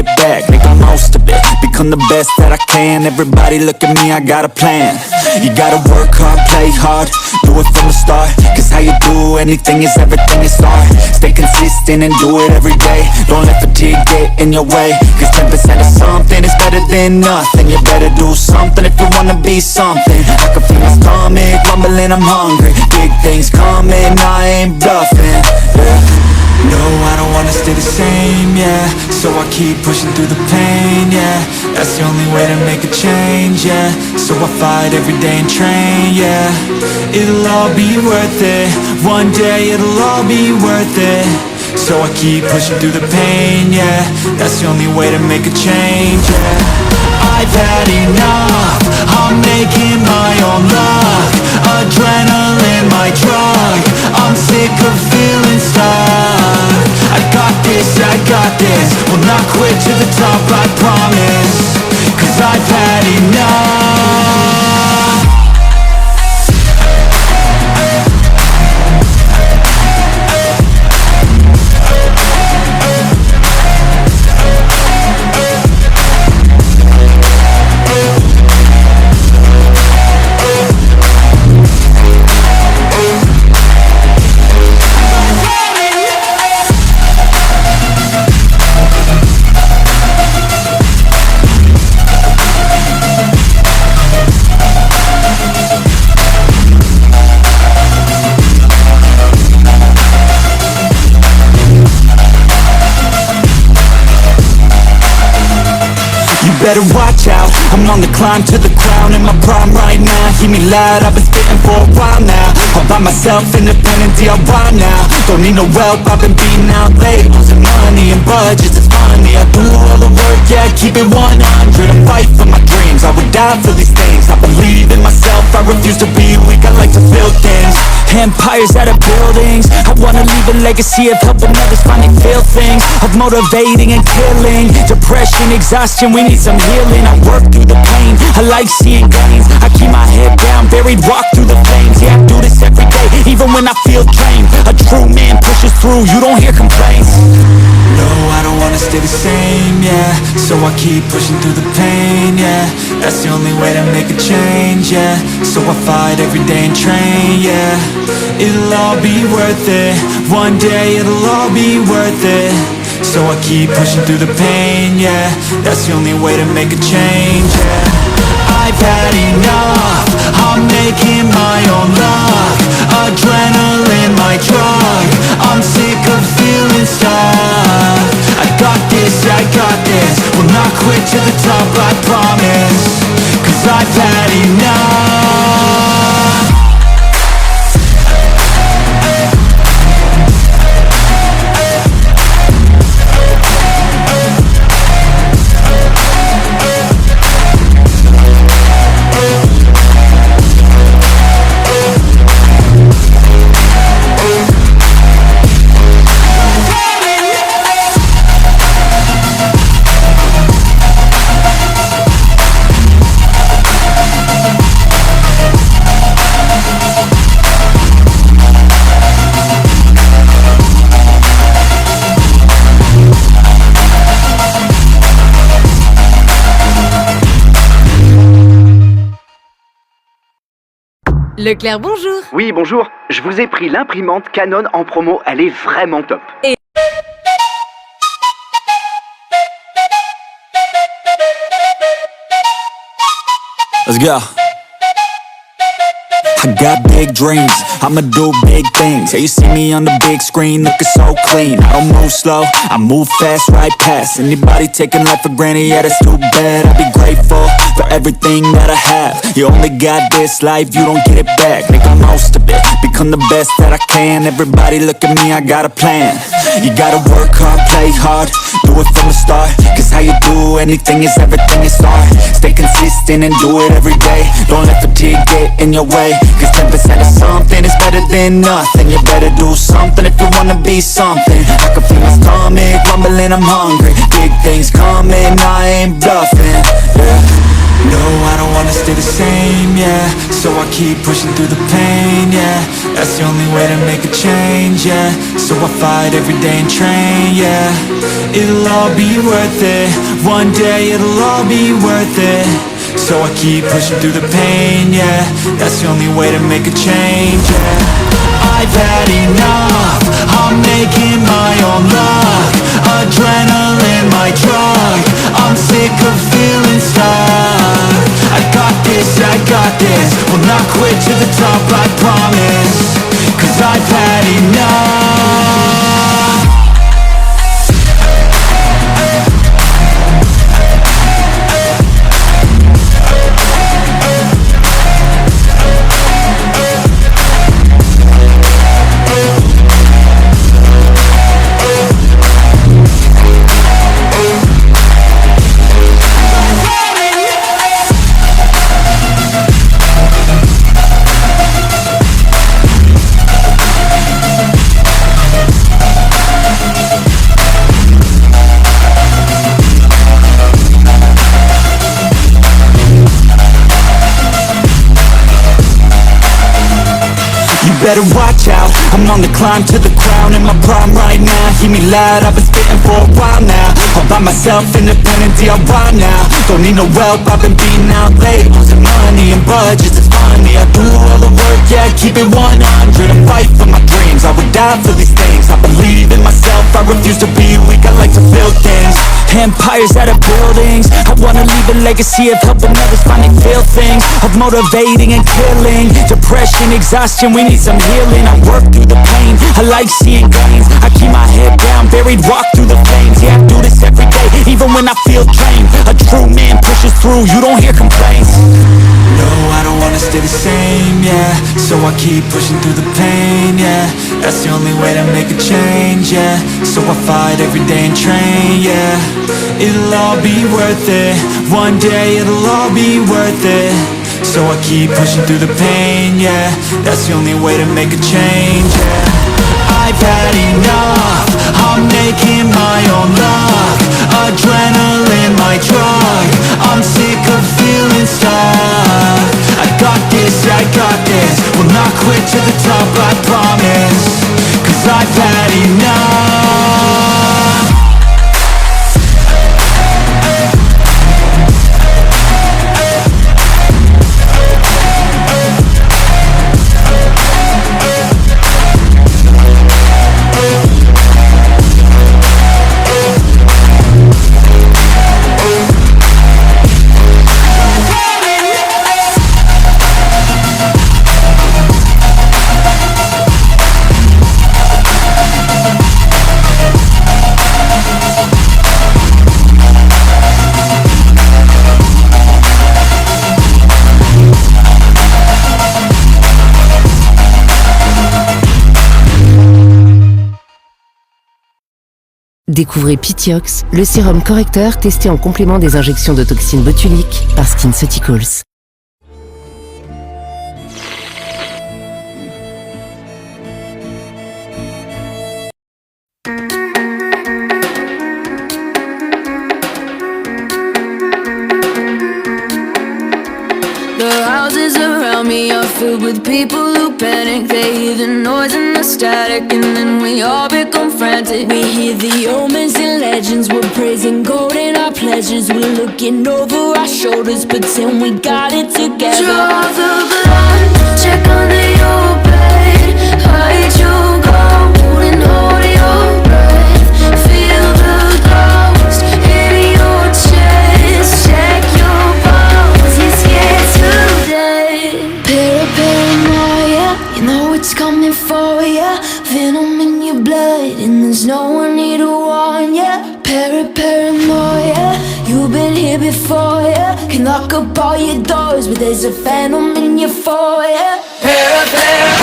get it back, make the most of it, become the best that I can. Everybody look at me, I got a plan. You gotta work hard, play hard, do it from the start, cause how you do anything is everything you start. Stay consistent and do it every day, don't let fatigue get in your way, cause 10% of something is better than nothing. You better do something if you wanna be something. I can feel my stomach rumbling, I'm hungry, big things coming, I ain't bluffing, yeah. No, I don't wanna stay the same, yeah. So I keep pushing through the pain, yeah. That's the only way to make a change, yeah. So I fight every day and train, yeah. It'll all be worth it, one day it'll all be worth it. So I keep pushing through the pain, yeah. That's the only way to make a change, yeah. I've had enough, I'm making my own luck. Adrenaline, my drug, I'm sick of feeling stuck. I got this, will not quit to the top, I promise. Cause I've had enough. Better watch out, I'm on the climb to the crown. In my prime right now, hear me loud, I've been spitting for a while now. All by myself, independent DIY now. Don't need no help, I've been beating out labels and money and budgets, it's funny. I do all the work, yeah, keep it 100. I fight for my dreams, I would die for these things. I believe in myself, I refuse to be weak, I like to build things. Empires out of buildings, I wanna leave a legacy of helping others finally feel things. Of motivating and killing, depression, exhaustion, we need some healing. I work through the pain, I like seeing gains. I keep my head down, buried, walk through the flames. Yeah, I do this every day, even when I feel drained. A true man pushes through, you don't hear complaints. No, I don't wanna stay the same, yeah. So I keep pushing through the pain, yeah. That's the only way to make a change, yeah. So I fight every day and train, yeah. It'll all be worth it, one day it'll all be worth it. So I keep pushing through the pain, yeah. That's the only way to make a change, yeah. I've had enough, I'm making my own luck. Adrenaline, my drug, I'm sick of feeling stuck. I got this, will not quit to the top, I promise. Cause I've had enough. Leclerc, bonjour. Oui, bonjour. Je vous ai pris l'imprimante Canon en promo, elle est vraiment top. Et... Let's go. I got big dreams, I'ma do big things. Yeah, you see me on the big screen looking so clean. I don't move slow, I move fast, right past anybody taking life for granted, yeah, that's too bad. I'll be grateful for everything that I have. You only got this life, you don't get it back. Make the most of it, become the best that I can. Everybody look at me, I got a plan. You gotta work hard, play hard, do it from the start, cause how you do anything is everything you start. Stay consistent and do it every day, don't let fatigue get in your way. Cause 10% of something is better than nothing. You better do something if you wanna be something. I can feel my stomach rumbling, I'm hungry, big things coming, I ain't bluffing, yeah. No, I don't wanna stay the same, yeah. So I keep pushing through the pain, yeah. That's the only way to make a change, yeah. So I fight every day and train, yeah. It'll all be worth it. One day it'll all be worth it. So I keep pushing through the pain, yeah. That's the only way to make a change, yeah. I've had enough, I'm making my own luck. Adrenaline, my drug, I'm sick of feeling stuck. I got this, will not quit to the top, I promise. Cause I've had enough. Better watch out, I'm on the climb to the crown. In my prime right now, hear me loud, I've been spitting for a while now. All by myself, independent DIY now. Don't need no help, I've been beating out labels and money and budgets, it's funny. I do all the work, yeah, keep it 100. I fight for my dreams, I would die for these things. I believe in myself, I refuse to be weak, I like to build things. Empires out of buildings, I wanna leave a legacy of helping others finally feel things. Of motivating and killing, depression, exhaustion, we need some healing. I work through the pain, I like seeing gains. I keep my head down, buried, walk through the flames. Yeah, I do this every day, even when I feel drained. A true man pushes through, you don't hear complaints. No, I don't wanna stay the same, yeah. So I keep pushing through the pain, yeah. That's the only way to make a change, yeah. So I fight every day and train, yeah. It'll all be worth it. One day it'll all be worth it. So I keep pushing through the pain, yeah. That's the only way to make a change, yeah. I've had enough, I'm making my own luck. Adrenaline, my drug, I'm sick of feeling stuck. I got this, will not quit to the top, I promise. Cause I've had enough. Découvrez Pitiox, le sérum correcteur testé en complément des injections de toxines botuliques par SkinCeuticals. The houses around me are filled with people who panic. They hear the noise and the static, and then we all become frantic. We hear the omens and legends, we're praising gold in our pleasures. We're looking over our shoulders, pretend we got it together. Draw the blood, check under your bed. Hide your gold and hold your breath. Feel the ghost in your chest. Check your bones, you're scared to death. Paranoia, you know it's coming for ya. Venom in your blood, and there's no one here to warn ya. Paranoia, you've been here before ya. Can lock up all your doors, but there's a phantom in your foyer. Paranoia.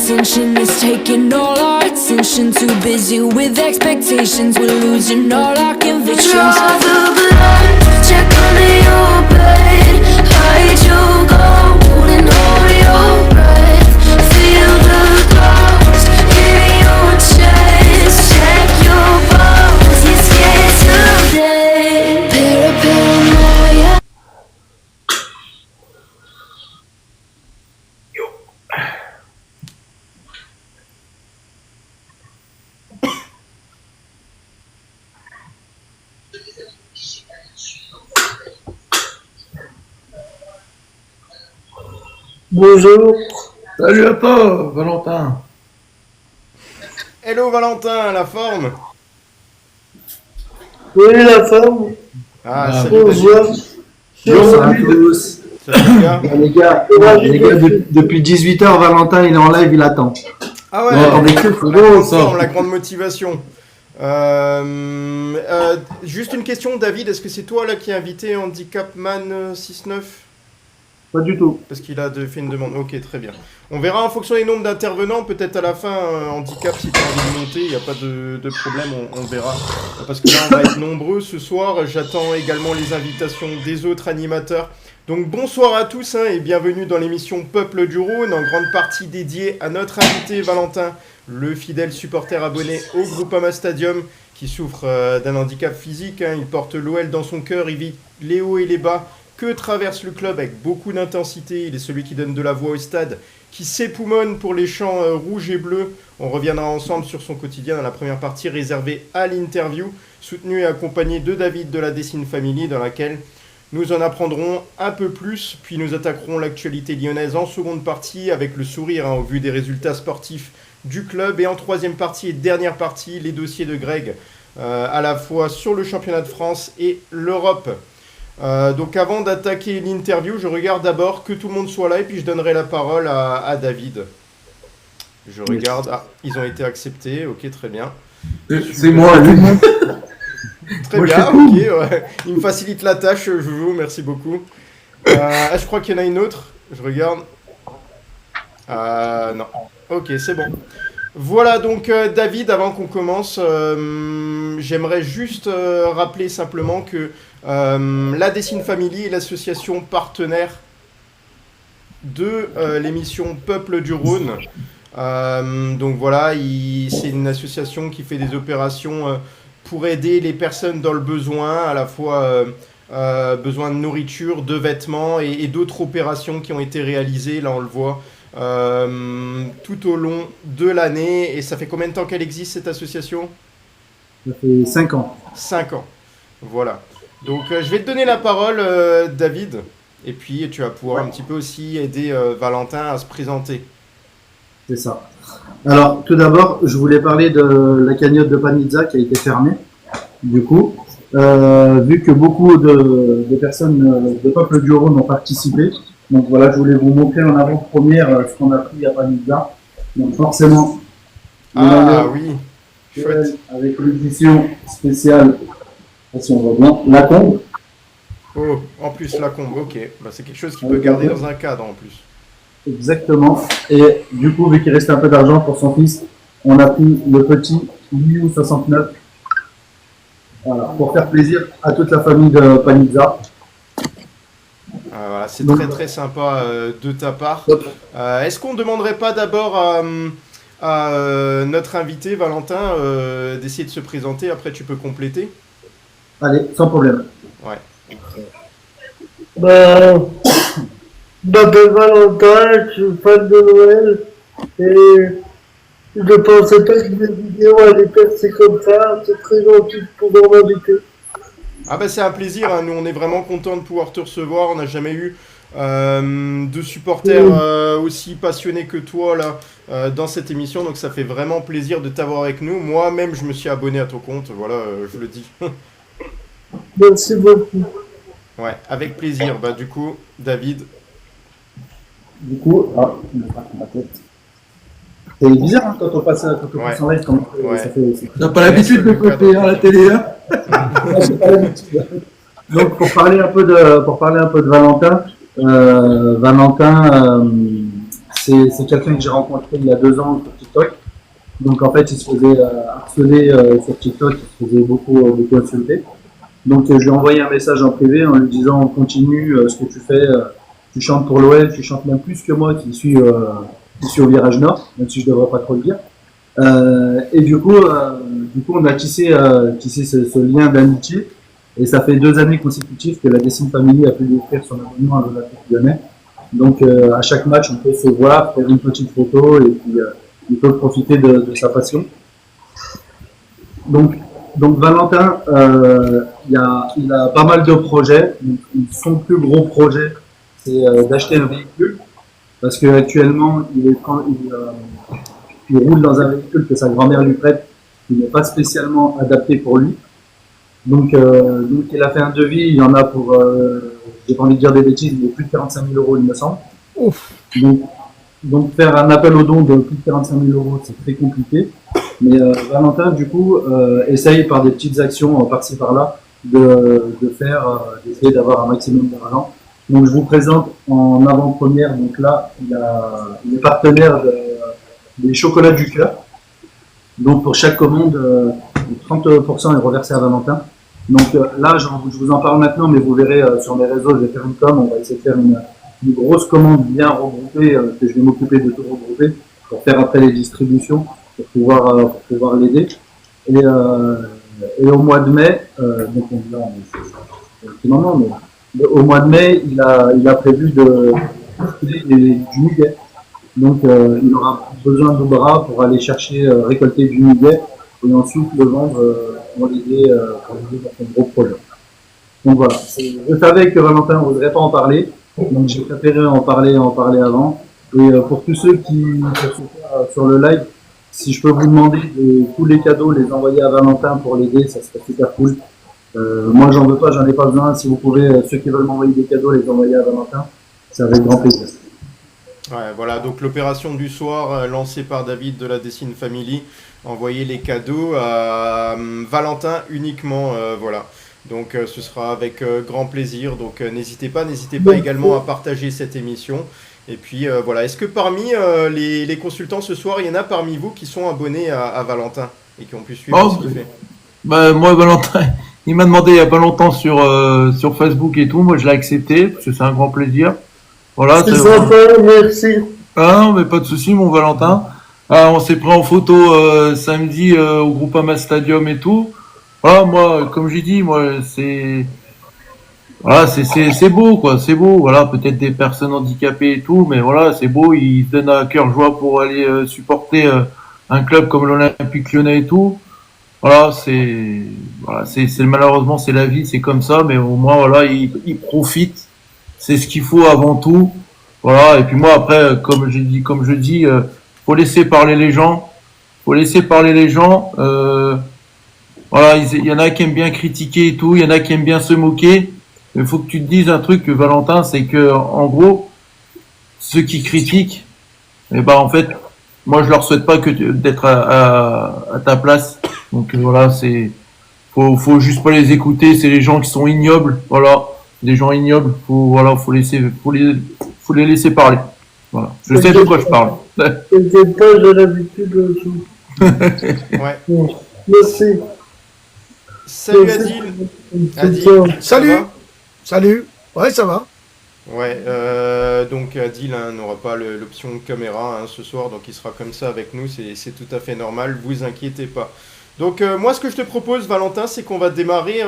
Tension is taking all our attention. Too busy with expectations, we're losing all our convictions. Draw the blood, check under your Bonjour. Salut à toi, Valentin. Hello Valentin, la forme? Oui, la femme. Ah, Ah, salut David. Bonjour. Bonjour à tous. Salut les gars. Les gars, depuis 18h, Valentin, il est en live, il attend. Ah ouais, Vous m'entendez que la c'est grande bon, ça. forme, la grande motivation. Juste une question, David, est-ce que c'est toi là qui as invité Handicapman 69? Pas du tout. Parce qu'il a fait une demande. Ok, très bien. On verra en fonction des nombres d'intervenants, peut-être à la fin, handicap, si tu as envie de monter, il n'y a pas de problème, on verra. Parce que là, on va être nombreux ce soir. J'attends également les invitations des autres animateurs. Donc bonsoir à tous et bienvenue dans l'émission Peuple du Rhône, en grande partie dédiée à notre invité Valentin, le fidèle supporter abonné au Groupama Stadium, qui souffre d'un handicap physique. Il porte l'OL dans son cœur, il vit les hauts et les bas que traverse le club avec beaucoup d'intensité. Il est celui qui donne de la voix au stade, qui s'époumonne pour les chants rouges et bleus. On reviendra ensemble sur son quotidien dans la première partie réservée à l'interview, soutenu et accompagné de David de la Dessine Family, dans laquelle nous en apprendrons un peu plus, puis nous attaquerons l'actualité lyonnaise en seconde partie avec le sourire au vu des résultats sportifs du club. Et en troisième partie et dernière partie, les dossiers de Greg, à la fois sur le championnat de France et l'Europe. Donc avant d'attaquer l'interview, je regarde d'abord que tout le monde soit là et puis je donnerai la parole à David. Je regarde, ils ont été acceptés, ok, très bien. C'est moi, lui. Très Moi, bien, ok, ouais. Il me facilite la tâche, Joujou, merci beaucoup. Je crois qu'il y en a une autre, je regarde. Non, ok, c'est bon. Voilà donc David, avant qu'on commence, j'aimerais juste rappeler simplement que la Dessine Family est l'association partenaire de l'émission Peuple du Rhône. Donc voilà, c'est une association qui fait des opérations pour aider les personnes dans le besoin, à la fois besoin de nourriture, de vêtements et d'autres opérations qui ont été réalisées, là on le voit, tout au long de l'année. Et ça fait combien de temps qu'elle existe cette association? Ça fait 5 ans. 5 ans, voilà. Donc je vais te donner la parole David, et puis tu vas pouvoir un petit peu aussi aider Valentin à se présenter. C'est ça. Alors, tout d'abord, je voulais parler de la cagnotte de Panizza qui a été fermée. Du coup, vu que beaucoup de personnes de Peuple du Rhône ont participé, donc voilà, je voulais vous montrer en avant-première ce qu'on a pris à Panizza. Donc forcément, Oui, chouette. avec l'édition spéciale, si on voit bien, la combe. Oh, en plus la combe, ok. Bah, c'est quelque chose qui peut garder dans un cadre en plus. Exactement. Et du coup, vu qu'il restait un peu d'argent pour son fils, on a pris le petit Liu 69. Voilà, pour faire plaisir à toute la famille de Panizza. Voilà, c'est Donc, très très sympa de ta part. Est-ce qu'on ne demanderait pas d'abord à notre invité Valentin d'essayer de se présenter, après tu peux compléter? Allez, sans problème. Ouais. Je m'appelle Valentin, je suis fan de Noël et je ne pensais pas que mes vidéos allaient percer comme ça. C'est très gentil de pouvoir m'inviter. Ah bah c'est un plaisir, nous on est vraiment contents de pouvoir te recevoir, on n'a jamais eu de supporters aussi passionnés que toi là dans cette émission, donc ça fait vraiment plaisir de t'avoir avec nous. Moi-même je me suis abonné à ton compte, voilà, je le dis. Merci beaucoup. Ouais, avec plaisir. Bah du coup, David. Du coup, il me frappe ma tête. C'est bizarre quand on passe en live, ça fait. T'as pas l'habitude de côté à la télé, hein? J'ai pas l'habitude. Donc pour parler un peu de Valentin, c'est quelqu'un que j'ai rencontré il y a 2 ans sur TikTok. Donc en fait, il se faisait harceler sur TikTok, il se faisait beaucoup insulter. Donc je lui ai envoyé un message en privé en lui disant on continue ce que tu fais, tu chantes pour l'OL, tu chantes même plus que moi qui suis au Virage Nord, même si je devrais pas trop le dire. Et du coup on a tissé ce lien d'amitié. Et ça fait 2 années consécutives que la Dessine Family a pu lui offrir son abonnement à l'Olympique Lyonnais. Donc à chaque match, on peut se voir, faire une petite photo et puis il peut profiter de sa passion. Donc Valentin, il a pas mal de projets. Donc, son plus gros projet, c'est d'acheter un véhicule. parce que actuellement il roule dans un véhicule que sa grand-mère lui prête, qui n'est pas spécialement adapté pour lui. Donc il a fait un devis, il y en a pour, j'ai pas envie de dire des bêtises, mais plus de 45 000 euros, il me semble. Ouf. Donc faire un appel au don de plus de 45 000 euros, c'est très compliqué. Mais Valentin, du coup, essaye par des petites actions par-ci par-là d'essayer d'avoir un maximum d'argent. Donc je vous présente en avant-première, donc là, il est partenaire des chocolats du cœur. Donc pour chaque commande, 30% est reversé à Valentin. Donc là, je vous en parle maintenant, mais vous verrez sur mes réseaux, je vais faire une com, on va essayer de faire une grosse commande bien regroupée, que je vais m'occuper de tout regrouper pour faire après les distributions, pour pouvoir l'aider. Et au mois de mai, donc au mois de mai, il a prévu de du muguet. Donc il aura besoin de bras pour aller chercher, récolter du muguet et ensuite le vendre pour l'aider dans son gros projet. Donc voilà, je savais que Valentin n'oserait pas en parler, donc j'ai préféré en parler avant. Et pour tous ceux qui sont sur le live, si je peux vous demander de tous les cadeaux les envoyer à Valentin pour l'aider, ça serait super cool. Moi j'en veux pas, j'en ai pas besoin. Si vous pouvez, ceux qui veulent m'envoyer des cadeaux, les envoyer à Valentin, c'est avec grand plaisir. Ouais, voilà, donc l'opération du soir lancée par David de la Dessine Family, envoyer les cadeaux à Valentin uniquement, voilà. Donc ce sera avec grand plaisir, donc n'hésitez pas également à partager cette émission. Et puis voilà, est-ce que parmi les consultants ce soir, il y en a parmi vous qui sont abonnés à Valentin et qui ont pu suivre ce qu'il fait? Bah, moi, Valentin, il m'a demandé il n'y a pas longtemps sur Facebook et tout, moi je l'ai accepté, parce que c'est un grand plaisir. Voilà, c'est sympa, merci. Ah non, mais pas de souci, mon Valentin. Ah, on s'est pris en photo samedi au Groupama Stadium et tout. Voilà, moi, comme j'ai dit, moi, c'est beau, quoi, c'est beau. Voilà, peut-être des personnes handicapées et tout, mais voilà, c'est beau. Ils se donnent à cœur joie pour aller supporter un club comme l'Olympique Lyonnais et tout. Voilà, c'est malheureusement c'est la vie, c'est comme ça, mais au moins voilà, ils profitent. C'est ce qu'il faut avant tout. Voilà, et puis moi après, comme je dis, faut laisser parler les gens. Voilà, il y en a qui aiment bien critiquer et tout, il y en a qui aiment bien se moquer. Mais il faut que tu te dises un truc, Valentin, c'est que en gros, ceux qui critiquent, eh ben en fait, moi je leur souhaite pas que d'être à ta place. Donc voilà, faut juste pas les écouter. C'est les gens qui sont ignobles. Voilà, des gens ignobles. Faut les laisser parler. Voilà, je sais de quoi je parle. T'inquiète pas, j'ai l'habitude aussi. Ouais. Merci. Salut Adil. Salut. Ouais, ça va. Ouais, donc Adil n'aura pas l'option caméra ce soir, donc il sera comme ça avec nous, c'est tout à fait normal, vous inquiétez pas. Donc moi ce que je te propose Valentin, c'est qu'on va démarrer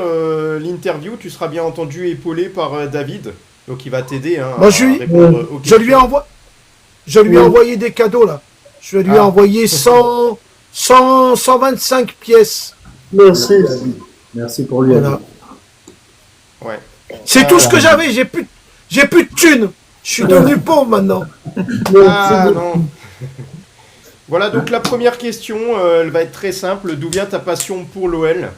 l'interview, tu seras bien entendu épaulé par David, donc il va t'aider à répondre aux questions. Je lui ai envoyé des cadeaux là, je lui ai envoyé 125 pièces. Merci. Merci pour lui. Voilà. Ouais. C'est tout ce que j'avais, j'ai plus de thunes. Je suis devenu pauvre maintenant. Ah non. Voilà, donc la première question, elle va être très simple. D'où vient ta passion pour l'OL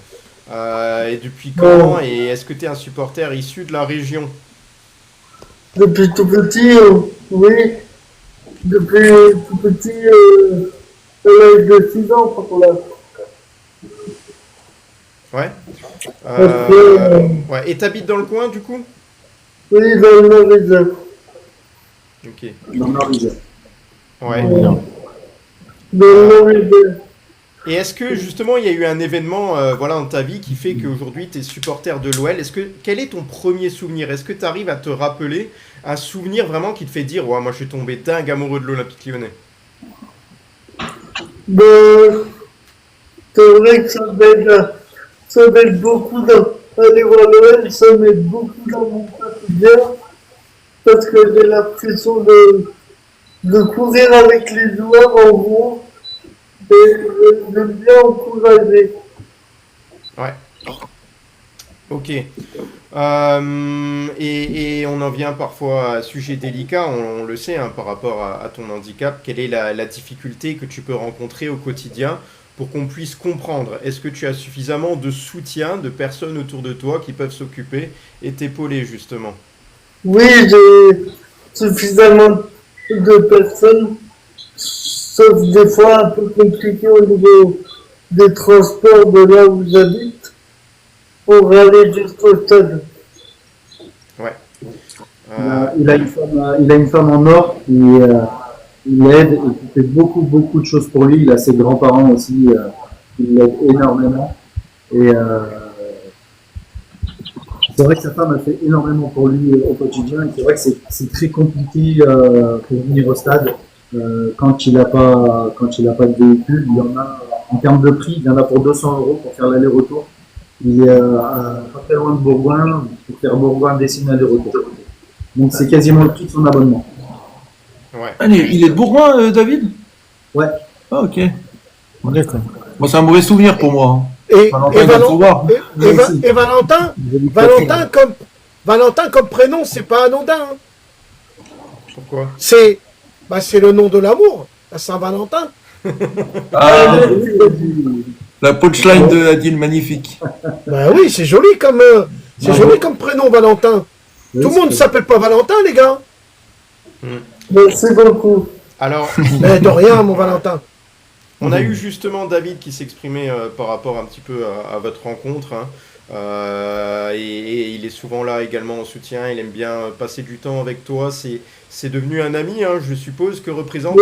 et depuis quand? Et est-ce que tu es un supporter issu de la région? Depuis tout petit, oui. Depuis tout petit, à l'âge de 6 ans, par là. Ouais. Ouais. Et t'habites dans le coin du coup? Oui, dans le Nord-Isère. Ok. Dans le Nord-Isère. Ouais. Dans le Nord-Isère. Et est-ce que justement il y a eu un événement dans ta vie qui fait qu'aujourd'hui tu es supporter de l'OL? Quel est ton premier souvenir? Est-ce que tu arrives à te rappeler un souvenir vraiment qui te fait dire ouais, moi je suis tombé dingue amoureux de l'Olympique Lyonnais? C'est vrai que ça m'aide beaucoup d'aller voir l'OL, ça m'aide beaucoup dans mon quotidien parce que j'ai l'impression de courir avec les joueurs en gros et j'aime bien encourager. Ouais. Ok. Et on en vient parfois à un sujet délicat, on le sait, hein, par rapport à ton handicap. Quelle est la difficulté que tu peux rencontrer au quotidien pour qu'on puisse comprendre? Est-ce que tu as suffisamment de soutien, de personnes autour de toi qui peuvent s'occuper et t'épauler, justement? Oui, j'ai suffisamment de personnes, sauf des fois un peu compliqué au niveau des transports de là où j'habite pour aller jusqu'au stade. Ouais. Il a une femme en or qui l'aide et qui fait beaucoup de choses pour lui. Il a ses grands-parents aussi qui l'aident énormément. Et c'est vrai que sa femme a fait énormément pour lui au quotidien. Et c'est vrai que c'est très compliqué pour venir au stade quand il n'a pas de véhicule. Il y en a en termes de prix, il y en a pour 200 € pour faire l'aller-retour. Il est pas très loin de Bourgoin pour faire Bourgoin-Dessines aller-retour. Donc c'est quasiment le prix de son abonnement. Ouais. Allez, il est de Bourgoin, David? Ouais. Ah, ok. Bon, d'accord. Moi, c'est un mauvais souvenir pour moi. Hein. Et Valentin comme prénom, c'est pas anodin. Hein. Pourquoi? C'est le nom de l'amour, la Saint-Valentin. Ah, la punchline de Adil, magnifique. Bah oui, c'est joli comme prénom, Valentin. Tout le monde ne s'appelle pas Valentin, les gars. Merci beaucoup. Alors, de rien, mon Valentin. on a eu justement David qui s'exprimait par rapport un petit peu à votre rencontre. Hein. Et il est souvent là également en soutien. Il aime bien passer du temps avec toi. C'est devenu un ami, hein, je suppose. Que représente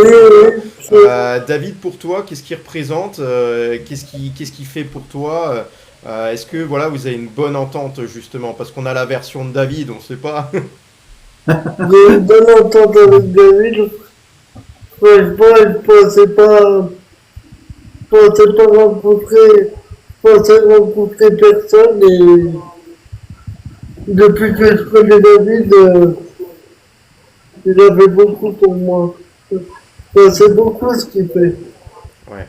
David pour toi? Qu'est-ce qu'il représente? Qu'est-ce qu'il fait pour toi? Est-ce que voilà, vous avez une bonne entente justement? Parce qu'on a la version de David, on ne sait pas. J'ai une bonne entente avec David. Franchement, je pensais rencontrer personne et depuis que je connais David, il avait beaucoup pour moi. C'est beaucoup ce qu'il fait. Ouais.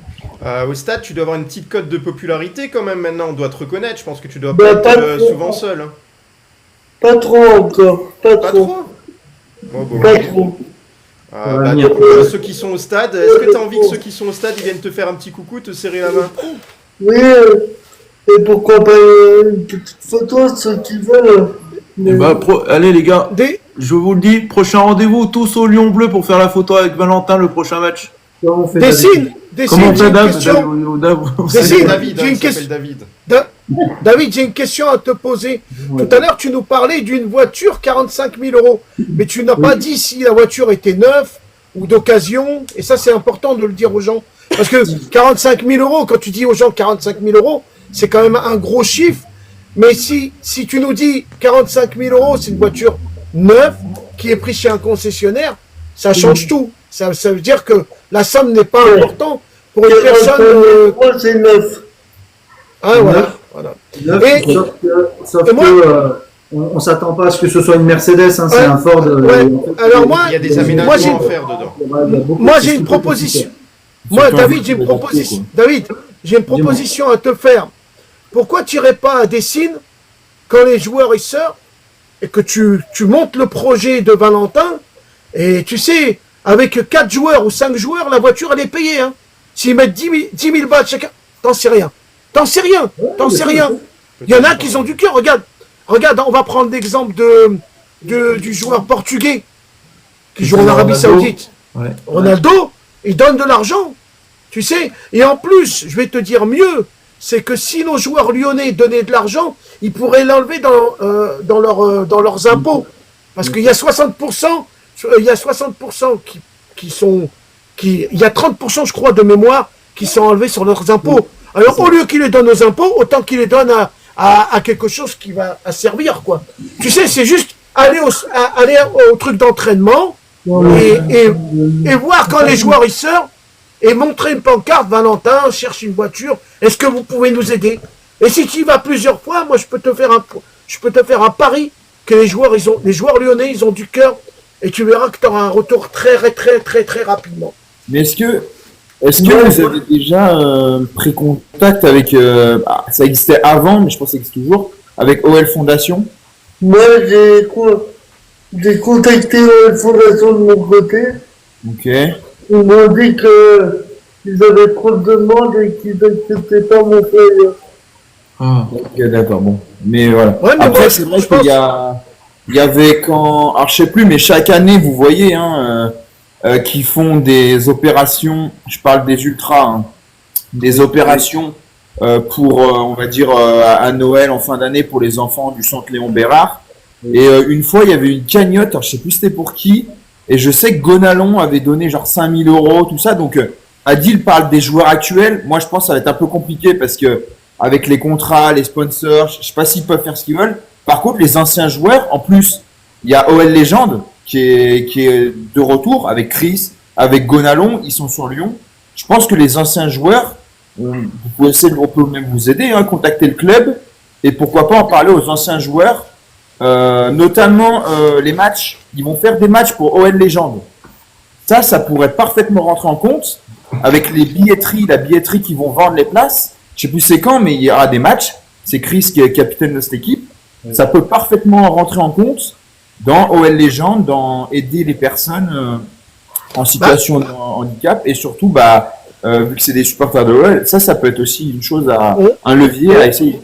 Au stade, tu dois avoir une petite cote de popularité quand même maintenant, on doit te reconnaître. Je pense que tu dois pas être souvent seul. Hein. Pas trop encore. Pas trop. Bon, pas trop. Du coup, ceux qui sont au stade, est-ce que tu as envie que ceux qui sont au stade ils viennent te faire un petit coucou, te serrer la main? Oui, et pourquoi pas une petite photo, ceux qui veulent. Allez les gars, je vous le dis, prochain rendez-vous, tous au Lion Bleu pour faire la photo avec Valentin le prochain match. Dessine, comment on fait, David, j'ai une question. David, j'ai une question à te poser. Tout à l'heure, tu nous parlais d'une voiture 45 000 €. Mais tu n'as pas dit si la voiture était neuve ou d'occasion. Et ça, c'est important de le dire aux gens. Parce que 45 000 €, quand tu dis aux gens 45 000 €, c'est quand même un gros chiffre. Mais si tu nous dis 45 000 €, c'est une voiture neuve qui est prise chez un concessionnaire, ça change tout. Ça veut dire que la somme n'est pas importante pour une personne. Moi, c'est neuf. Ah, voilà. Sauf que on s'attend pas à ce que ce soit une Mercedes, hein, c'est un Ford. Alors il y a des aménagements à faire dedans. Moi, j'ai une proposition. Moi, David, j'ai une proposition. David, j'ai une proposition à te faire. Pourquoi tu n'irais pas à Dessines quand les joueurs ils sortent et que tu montes le projet de Valentin et tu sais, avec 4 joueurs ou 5 joueurs, la voiture elle est payée. Hein. S'ils mettent 10 000 balles chacun, t'en sais rien. Il y en a qui ont du cœur. Regarde, on va prendre l'exemple du joueur portugais qui joue en Arabie Saoudite. Ouais. Ronaldo, il donne de l'argent, tu sais. Et en plus, je vais te dire mieux, c'est que si nos joueurs lyonnais donnaient de l'argent, ils pourraient l'enlever dans leurs impôts. Parce qu'il y a 60%, il y a 30%, je crois, de mémoire, qui sont enlevés sur leurs impôts. Alors, au lieu qu'ils les donnent aux impôts, autant qu'ils les donnent à quelque chose qui va servir, quoi. Tu sais, c'est juste aller au truc d'entraînement et voir quand les joueurs ils sortent et montrer une pancarte, Valentin cherche une voiture, est-ce que vous pouvez nous aider? Et si tu y vas plusieurs fois, moi je peux te faire un pari que les joueurs lyonnais, ils ont du cœur et tu verras que tu auras un retour très rapidement. Mais est-ce que vous avez déjà pris contact avec, ça existait avant, mais je pense que ça existe toujours, avec OL Fondation? Moi, j'ai contacté la fondation de mon côté. Ok. Ils m'ont dit que ils avaient trop de demandes et qu'ils n'acceptaient pas mon feuille. Ok, d'accord, bon. Mais voilà. Ouais, mais Après, moi, c'est vrai je qu'il y avait quand, alors je sais plus, mais chaque année, vous voyez, hein, qui font des opérations, je parle des ultras, hein, des opérations pour, on va dire, à Noël, en fin d'année, pour les enfants du centre Léon Bérard. Et une fois, il y avait une cagnotte, alors je sais plus c'était pour qui, et je sais que Gonalon avait donné genre 5000 €, tout ça. Donc, Adil parle des joueurs actuels. Moi, je pense que ça va être un peu compliqué parce que avec les contrats, les sponsors, je sais pas s'ils peuvent faire ce qu'ils veulent. Par contre, les anciens joueurs, en plus, il y a OL Légende qui est de retour avec Chris, avec Gonalon, ils sont sur Lyon. Je pense que les anciens joueurs, vous pouvez essayer, on peut même vous aider, hein, contacter le club et pourquoi pas en parler aux anciens joueurs, notamment les matchs. Ils vont faire des matchs pour OL Légende. Ça pourrait parfaitement rentrer en compte avec les billetteries, la billetterie qui vont vendre les places. Je sais plus c'est quand, mais il y aura des matchs. C'est Chris qui est capitaine de cette équipe. Ça peut parfaitement rentrer en compte dans OL Légende, dans aider les personnes en situation de handicap et surtout, vu que c'est des supporters de OL, ça peut être aussi une chose un levier à essayer.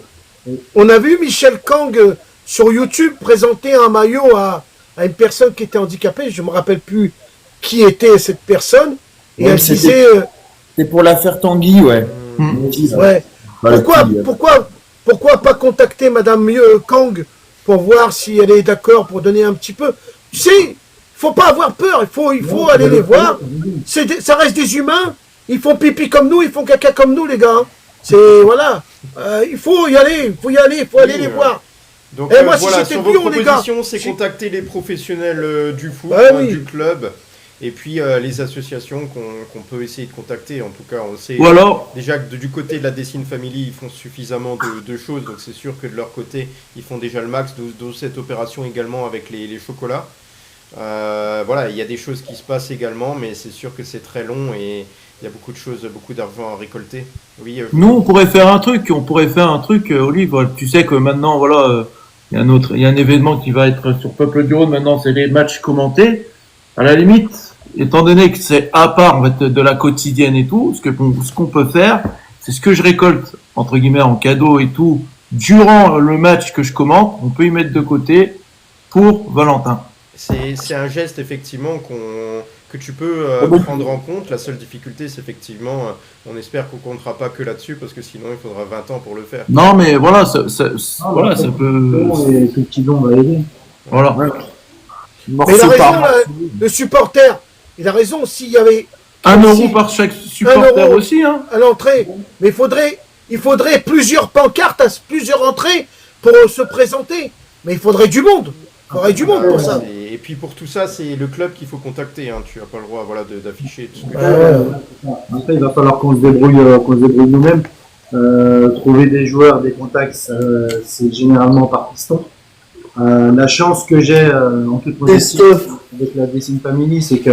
On a vu Michel Kang sur YouTube présenter un maillot à une personne qui était handicapée. Je me rappelle plus qui était cette personne. Et elle disait. C'est pour l'affaire Tanguy, ouais. Ouais. Pourquoi pas contacter Madame Kang pour voir si elle est d'accord pour donner un petit peu. Tu sais, faut pas avoir peur. Il faut aller les voir. Ça reste des humains. Ils font pipi comme nous, ils font caca comme nous, les gars. C'est voilà. Il faut y aller. Il faut aller les voir. Donc et moi, voilà, si sur j'étais vos plus, les gars, propositions, c'est contacter les professionnels du foot, du club, et puis les associations qu'on peut essayer de contacter. En tout cas, on sait déjà que du côté de la Dessine Family, ils font suffisamment de choses, donc c'est sûr que de leur côté, ils font déjà le max de cette opération également avec les chocolats. Voilà, il y a des choses qui se passent également, mais c'est sûr que c'est très long et il y a beaucoup de choses, beaucoup d'argent à récolter. Oui, nous, on pourrait faire un truc, Olive. Tu sais que maintenant, voilà, il y a un événement qui va être sur Peuple du Rhône. Maintenant, c'est les matchs commentés. À la limite, étant donné que c'est à part en fait, de la quotidienne et tout, ce qu'on peut faire, c'est ce que je récolte entre guillemets en cadeau et tout durant le match que je commente, on peut y mettre de côté pour Valentin. C'est un geste effectivement que tu peux prendre en compte. La seule difficulté, c'est effectivement, on espère qu'on comptera pas que là-dessus, parce que sinon il faudra 20 ans pour le faire. Non, mais voilà, ça peut. Et ce petit don va aider. Voilà. Mais il a raison, le supporter. Il a raison, s'il y avait 1 € par chaque supporter aussi, hein. À l'entrée. Mais il faudrait plusieurs pancartes, plusieurs entrées pour se présenter. Mais il faudrait du monde. Il faudrait du monde pour ça. Et puis pour tout ça, c'est le club qu'il faut contacter. Hein. Tu n'as pas le droit d'afficher tout ce que tu veux. Après, il va falloir qu'on se débrouille nous-mêmes. Trouver des joueurs, des contacts, c'est généralement par piston. La chance que j'ai en toute modestie avec la Dessine Family, c'est que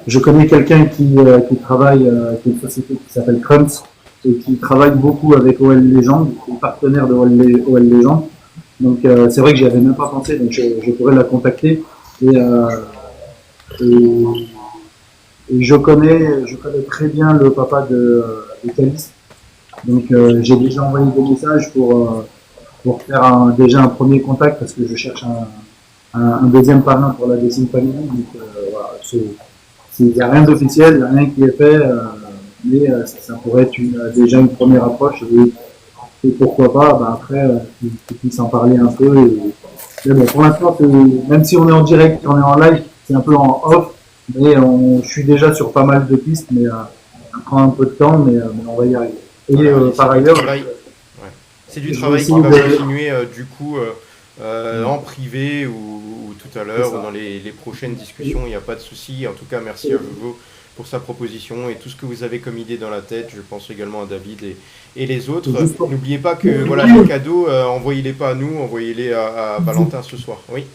je connais quelqu'un qui travaille, qui est une société qui s'appelle Crumbs et qui travaille beaucoup avec OL Légende, qui est partenaire de OL Légende. Donc c'est vrai que j'y avais même pas pensé, donc je pourrais la contacter et je connais très bien le papa de Calice. Donc j'ai déjà envoyé des messages pour faire déjà un premier contact parce que je cherche un deuxième parrain pour la Dessine Family. Donc voilà, il n'y a rien d'officiel, il n'y a rien qui est fait, mais ça pourrait être déjà une première approche et pourquoi pas, après tu puisses en parler un peu. Mais bon, pour l'instant, même si on est en direct, on est en live, c'est un peu en off, mais je suis déjà sur pas mal de pistes, mais ça prend un peu de temps, mais on va y arriver. Et par ailleurs, c'est du travail qui va continuer du coup en privé ou tout à l'heure ou dans les prochaines discussions, il n'y a pas de souci. En tout cas, merci à Jojo pour sa proposition et tout ce que vous avez comme idée dans la tête. Je pense également à David et les autres. N'oubliez pas que voilà, les cadeaux, envoyez-les pas à nous, envoyez-les à Valentin ce soir. Oui.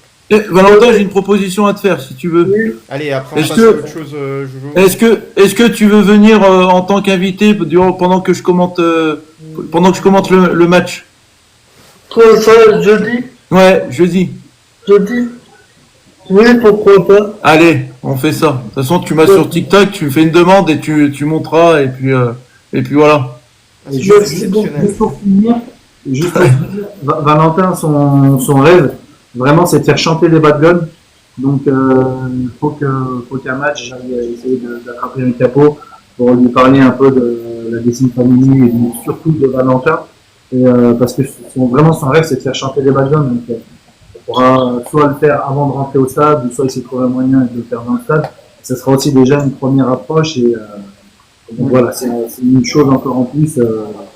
Valentin, j'ai une proposition à te faire si tu veux. Allez, après on passe à autre chose, Jojo. Est-ce que tu veux venir en tant qu'invité pendant que je commente le match? Quoi ça, jeudi? Ouais, jeudi. Jeudi? Oui, pourquoi pas? Allez, on fait ça. De toute façon, tu m'as sur TikTok, tu me fais une demande et tu monteras et puis voilà. Et juste pour finir, Valentin, son rêve, vraiment, c'est de faire chanter les bad guns. Donc, faut qu'un match, j'aille essayer d'attraper un capot pour lui parler un peu de la Dessine Family et surtout de Valentin. Et, parce que vraiment, son rêve, c'est de faire chanter les bad guns. Donc, on pourra soit le faire avant de rentrer au stade, ou soit essayer de trouver un moyen de le faire dans le stade. Ça sera aussi déjà une première approche et donc voilà, c'est une chose encore en plus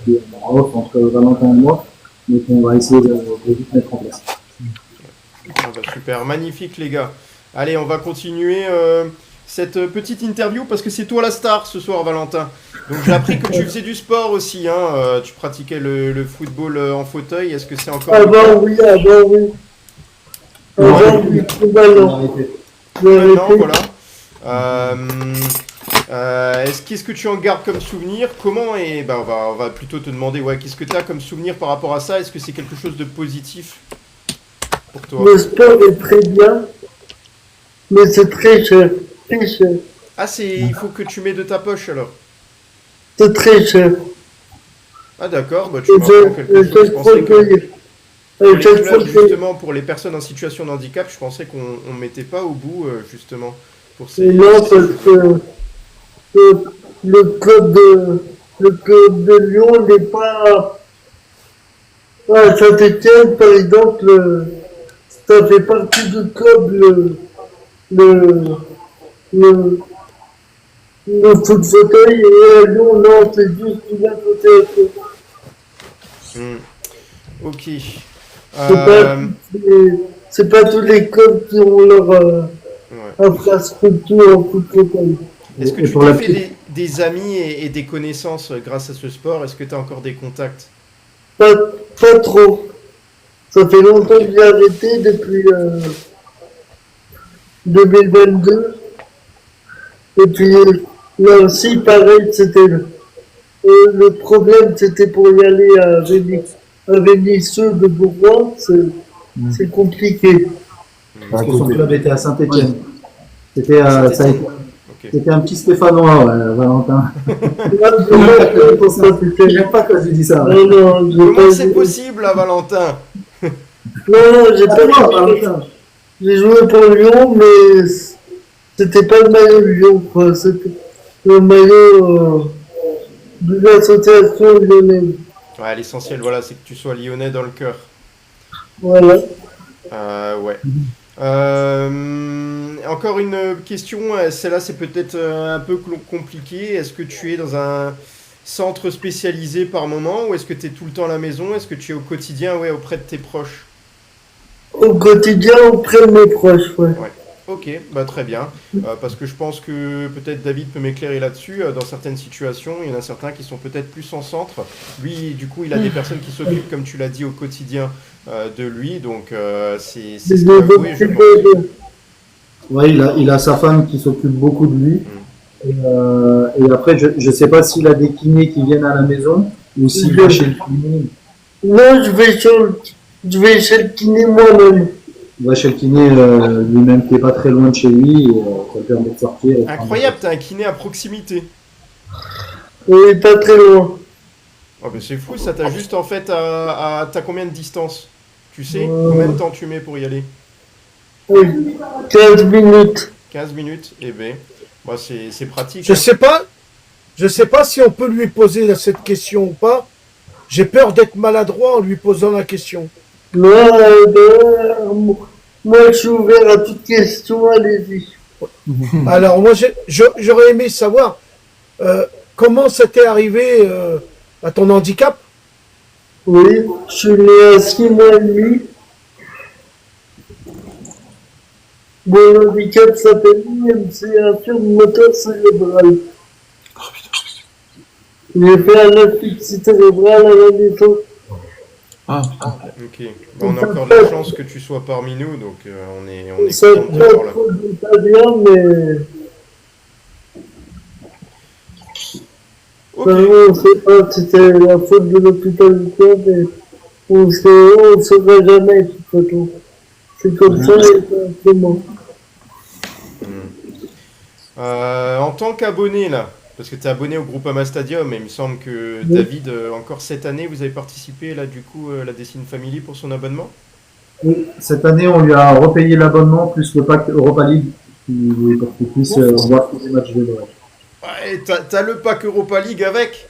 qui est en off entre Valentin et moi, mais qu'on va essayer de vite mettre en place. Ah bah super, magnifique les gars. Allez, on va continuer cette petite interview parce que c'est toi la star ce soir, Valentin. Donc j'ai appris que tu faisais du sport aussi, hein. Tu pratiquais le football en fauteuil. Est-ce que c'est encore... Avant, oui. Avant, oui, Maintenant, voilà. Qu'est-ce que tu en gardes comme souvenir? Comment et ben on va plutôt te demander qu'est-ce que tu as comme souvenir par rapport à ça? Est-ce que c'est quelque chose de positif pour toi? Le sport est très bien, mais c'est très cher. Très cher. Ah, il faut que tu mets de ta poche alors? C'est très cher. Ah d'accord, bah tu m'apprends quelque chose. Je pensais que justement pour les personnes en situation de handicap, je pensais qu'on mettait pas au bout justement pour ces... Non, parce que le club de Lyon n'est pas... À Saint-Étienne, par exemple, ça fait partie du club, le foot fauteuil, et à Lyon, non, c'est juste une association. Ok. C'est pas tous les clubs qui ont leur infrastructure en foot fauteuil. Est-ce que tu t'es fait des amis et des connaissances grâce à ce sport? Est-ce que tu as encore des contacts? Pas trop. Ça fait longtemps que j'ai arrêté, depuis 2022. Et puis là aussi, pareil, c'était le problème, c'était pour y aller à Vénissieux de Bourgoin, c'est compliqué. Parce que son club était à Saint-Étienne. C'était un petit Stéphanois, Valentin. J'aime pas quand tu dis ça. Comment c'est possible, là, Valentin? Non, j'ai pas Valentin. J'ai joué pour Lyon, mais c'était pas le maillot Lyon, quoi. C'était le maillot de l'association lyonnaise. Ouais, l'essentiel, voilà, c'est que tu sois lyonnais dans le cœur. Voilà. Ouais. Encore une question, celle-là c'est peut-être un peu compliqué. Est-ce que tu es dans un centre spécialisé par moment ou est-ce que tu es tout le temps à la maison? Est-ce que tu es au quotidien auprès de tes proches? Au quotidien auprès de mes proches, ouais. Ok, bah très bien. Parce que je pense que peut-être David peut m'éclairer là-dessus. Dans certaines situations, il y en a certains qui sont peut-être plus en centre. Lui, du coup, il a des personnes qui s'occupent, comme tu l'as dit, au quotidien de lui. Donc, c'est ce qu'il va jouer, je pense. Ouais, il a sa femme qui s'occupe beaucoup de lui. Et après, je sais pas s'il a des kinés qui viennent à la maison ou s'il va chez le kiné. Non, je vais chez le kiné moi-même. Il va chez le kiné lui-même qui est pas très loin de chez lui et ça permet de sortir. Incroyable, t'as un kiné à proximité. Oui, pas très loin. Oh, mais c'est fou, ça t'a juste en fait t'as combien de distance? Tu sais combien de temps tu mets pour y aller? Oui, 15 minutes. 15 minutes, eh ben, bah c'est pratique. Je sais pas si on peut lui poser cette question ou pas. J'ai peur d'être maladroit en lui posant la question. Non, moi je suis ouvert à toute question, allez-y. Alors moi j'aurais aimé savoir comment ça t'est arrivé à ton handicap. Oui, je suis né à 6 mois et demi. Mon handicap s'appelle IMC, infirme moteur cérébral. J'ai fait un asphyxie cérébrale à la naissance. Ah, ok. Bon, on a encore de la chance que tu sois parmi nous, donc on est ça content de t'avoir là. pas bien, mais... Ok. On ne sait pas si c'était la faute de l'hôpital ou quoi, mais on saura jamais de toute façon. C'est comme ça, exactement. En tant qu'abonné, là, parce que tu es abonné au Groupama Stadium, et il me semble que David, encore cette année, vous avez participé, là, du coup, à la Dessine Family pour son abonnement? Oui, cette année, on lui a repayé l'abonnement plus le pack Europa League pour qu'il puisse voir tous les matchs de Noël. Ouais, t'as le pack Europa League avec.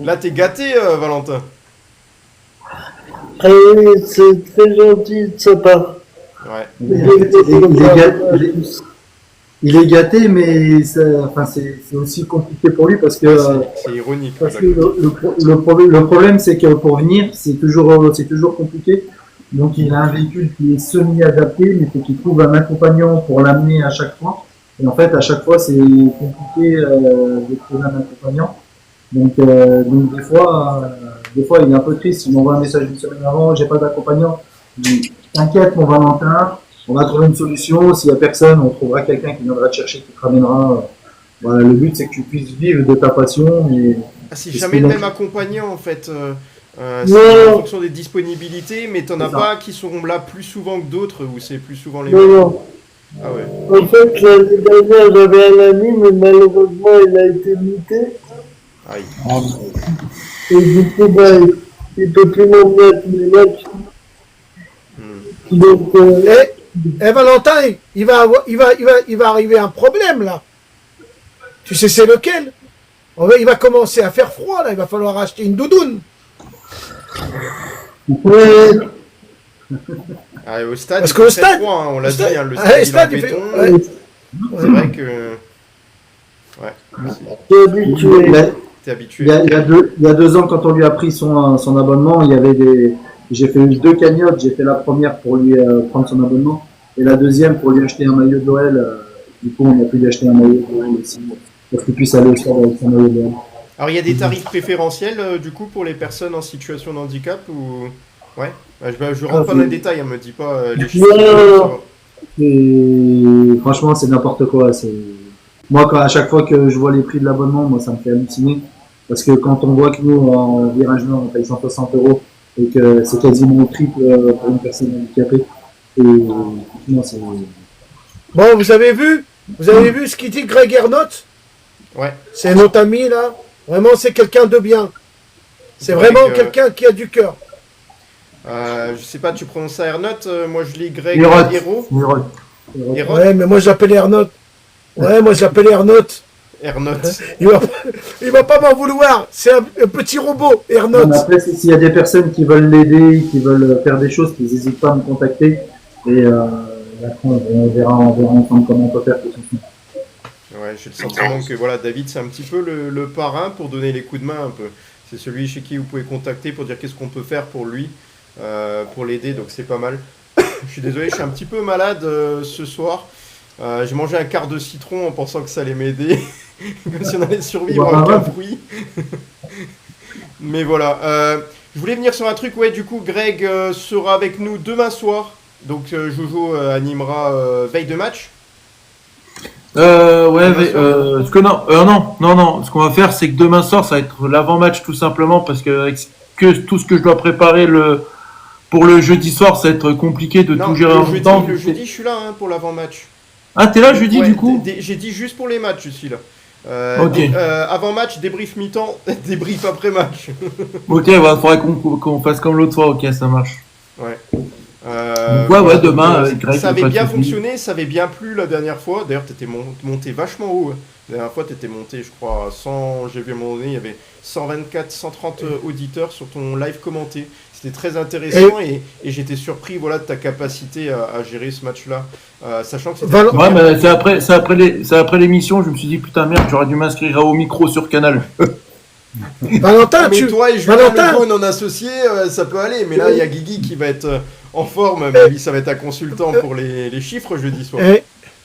Là, t'es gâté, Valentin. Ah oui, c'est très gentil de sa part. Ouais. Il est gâté, mais c'est aussi compliqué pour lui parce que c'est ironique. Parce que le problème, c'est que pour venir, c'est toujours compliqué. Donc il a un véhicule qui est semi-adapté, mais il faut qu'il trouve un accompagnant pour l'amener à chaque fois. Et en fait, à chaque fois, c'est compliqué de trouver un accompagnant. Donc des fois, il est un peu triste. Il m'envoie un message une semaine avant, j'ai pas d'accompagnant. T'inquiète, mon Valentin. On va trouver une solution. S'il n'y a personne, on trouvera quelqu'un qui viendra te chercher, qui te ramènera. Voilà, le but, c'est que tu puisses vivre de ta passion. C'est jamais le même accompagnant, en fait. C'est en fonction des disponibilités, mais t'en as pas qui seront là plus souvent que d'autres, ou c'est plus souvent les mêmes. Non. Ah ouais. En fait, l'année dernière, j'avais un ami, mais malheureusement, il a été muté. Aïe. Et du coup, il peut plus m'emmener à tous les matchs. Donc, Valentin, il va arriver un problème là. Tu sais c'est lequel? Il va commencer à faire froid là, il va falloir acheter une doudoune. Ouais. Ah, au stade, parce qu'au stade, froid, hein, on l'a dit, hein, le stade il est en béton. Ouais. C'est vrai que. Ouais. T'es habitué. Il y a 2 ans, quand on lui a pris son abonnement, j'ai fait 2 cagnottes. J'ai fait la première pour lui prendre son abonnement et la deuxième pour lui acheter un maillot de Noël. Du coup, on a pu lui acheter un maillot de Noël aussi pour qu'il puisse aller au stade avec son maillot de Noël. Alors, il y a des tarifs préférentiels du coup pour les personnes en situation de handicap ou. Ouais, je rentre pas dans les détails, me dis pas les chiffres. Franchement, c'est n'importe quoi. Moi, à chaque fois que je vois les prix de l'abonnement, moi, ça me fait halluciner. Parce que quand on voit que nous, en virage nord, on paye 160 € et que c'est quasiment le triple pour une personne handicapée. Et franchement, c'est. Bon, vous avez vu ce qu'il dit Greg Ernotte? Ouais. C'est notre ami là. Vraiment, c'est quelqu'un de bien. C'est vraiment quelqu'un qui a du cœur. Je sais pas, tu prononces ça Ernotte, moi je lis Greg Hérault. Ouais, mais moi j'appelle Ernotte. Ouais, moi j'appelle Ernotte. Ernotte. Il va pas m'en vouloir. C'est un petit robot, Ernotte. Après, s'il y a des personnes qui veulent l'aider, qui veulent faire des choses, qu'ils n'hésitent pas à me contacter. Et après, on verra ensemble comment on peut faire tout ça. Ouais, j'ai le sentiment que voilà, David, c'est un petit peu le parrain pour donner les coups de main un peu. C'est celui chez qui vous pouvez contacter pour dire qu'est-ce qu'on peut faire pour lui, pour l'aider, donc c'est pas mal. Je suis désolé, je suis un petit peu malade ce soir. J'ai mangé un quart de citron en pensant que ça allait m'aider, comme si on allait survivre à aucun bruit. Mais voilà, je voulais venir sur un truc, ouais, du coup, Greg sera avec nous demain soir. Donc Jojo animera veille de match. Non. Ce qu'on va faire, c'est que demain soir, ça va être l'avant-match tout simplement parce que tout ce que je dois préparer pour le jeudi soir, ça va être compliqué de tout gérer en même temps. Le jeudi, je suis là pour l'avant-match. Ah, t'es là jeudi du coup? J'ai dit juste pour les matchs, je suis là. Ok. Avant-match, débrief mi-temps, débrief après-match. Ok, il faudrait qu'on fasse comme l'autre fois, ok, ça marche. Ouais. Demain, Greg, ça avait bien fonctionné, ça avait bien plu la dernière fois. D'ailleurs, t'étais monté vachement haut. La dernière fois, t'étais monté, je crois, à 100. J'ai vu à un moment donné, il y avait 124, 130 auditeurs sur ton live commenté. C'était très intéressant et j'étais surpris, voilà, de ta capacité à gérer ce match-là, sachant que c'était. Ouais, mais c'est après l'émission, je me suis dit putain merde, j'aurais dû m'inscrire au micro sur Canal. Valentin, mais toi et Julien Legault en associé, ça peut aller. Mais là, il y a Guigui qui va être en forme. Mais lui, ça va être un consultant pour les chiffres jeudi soir.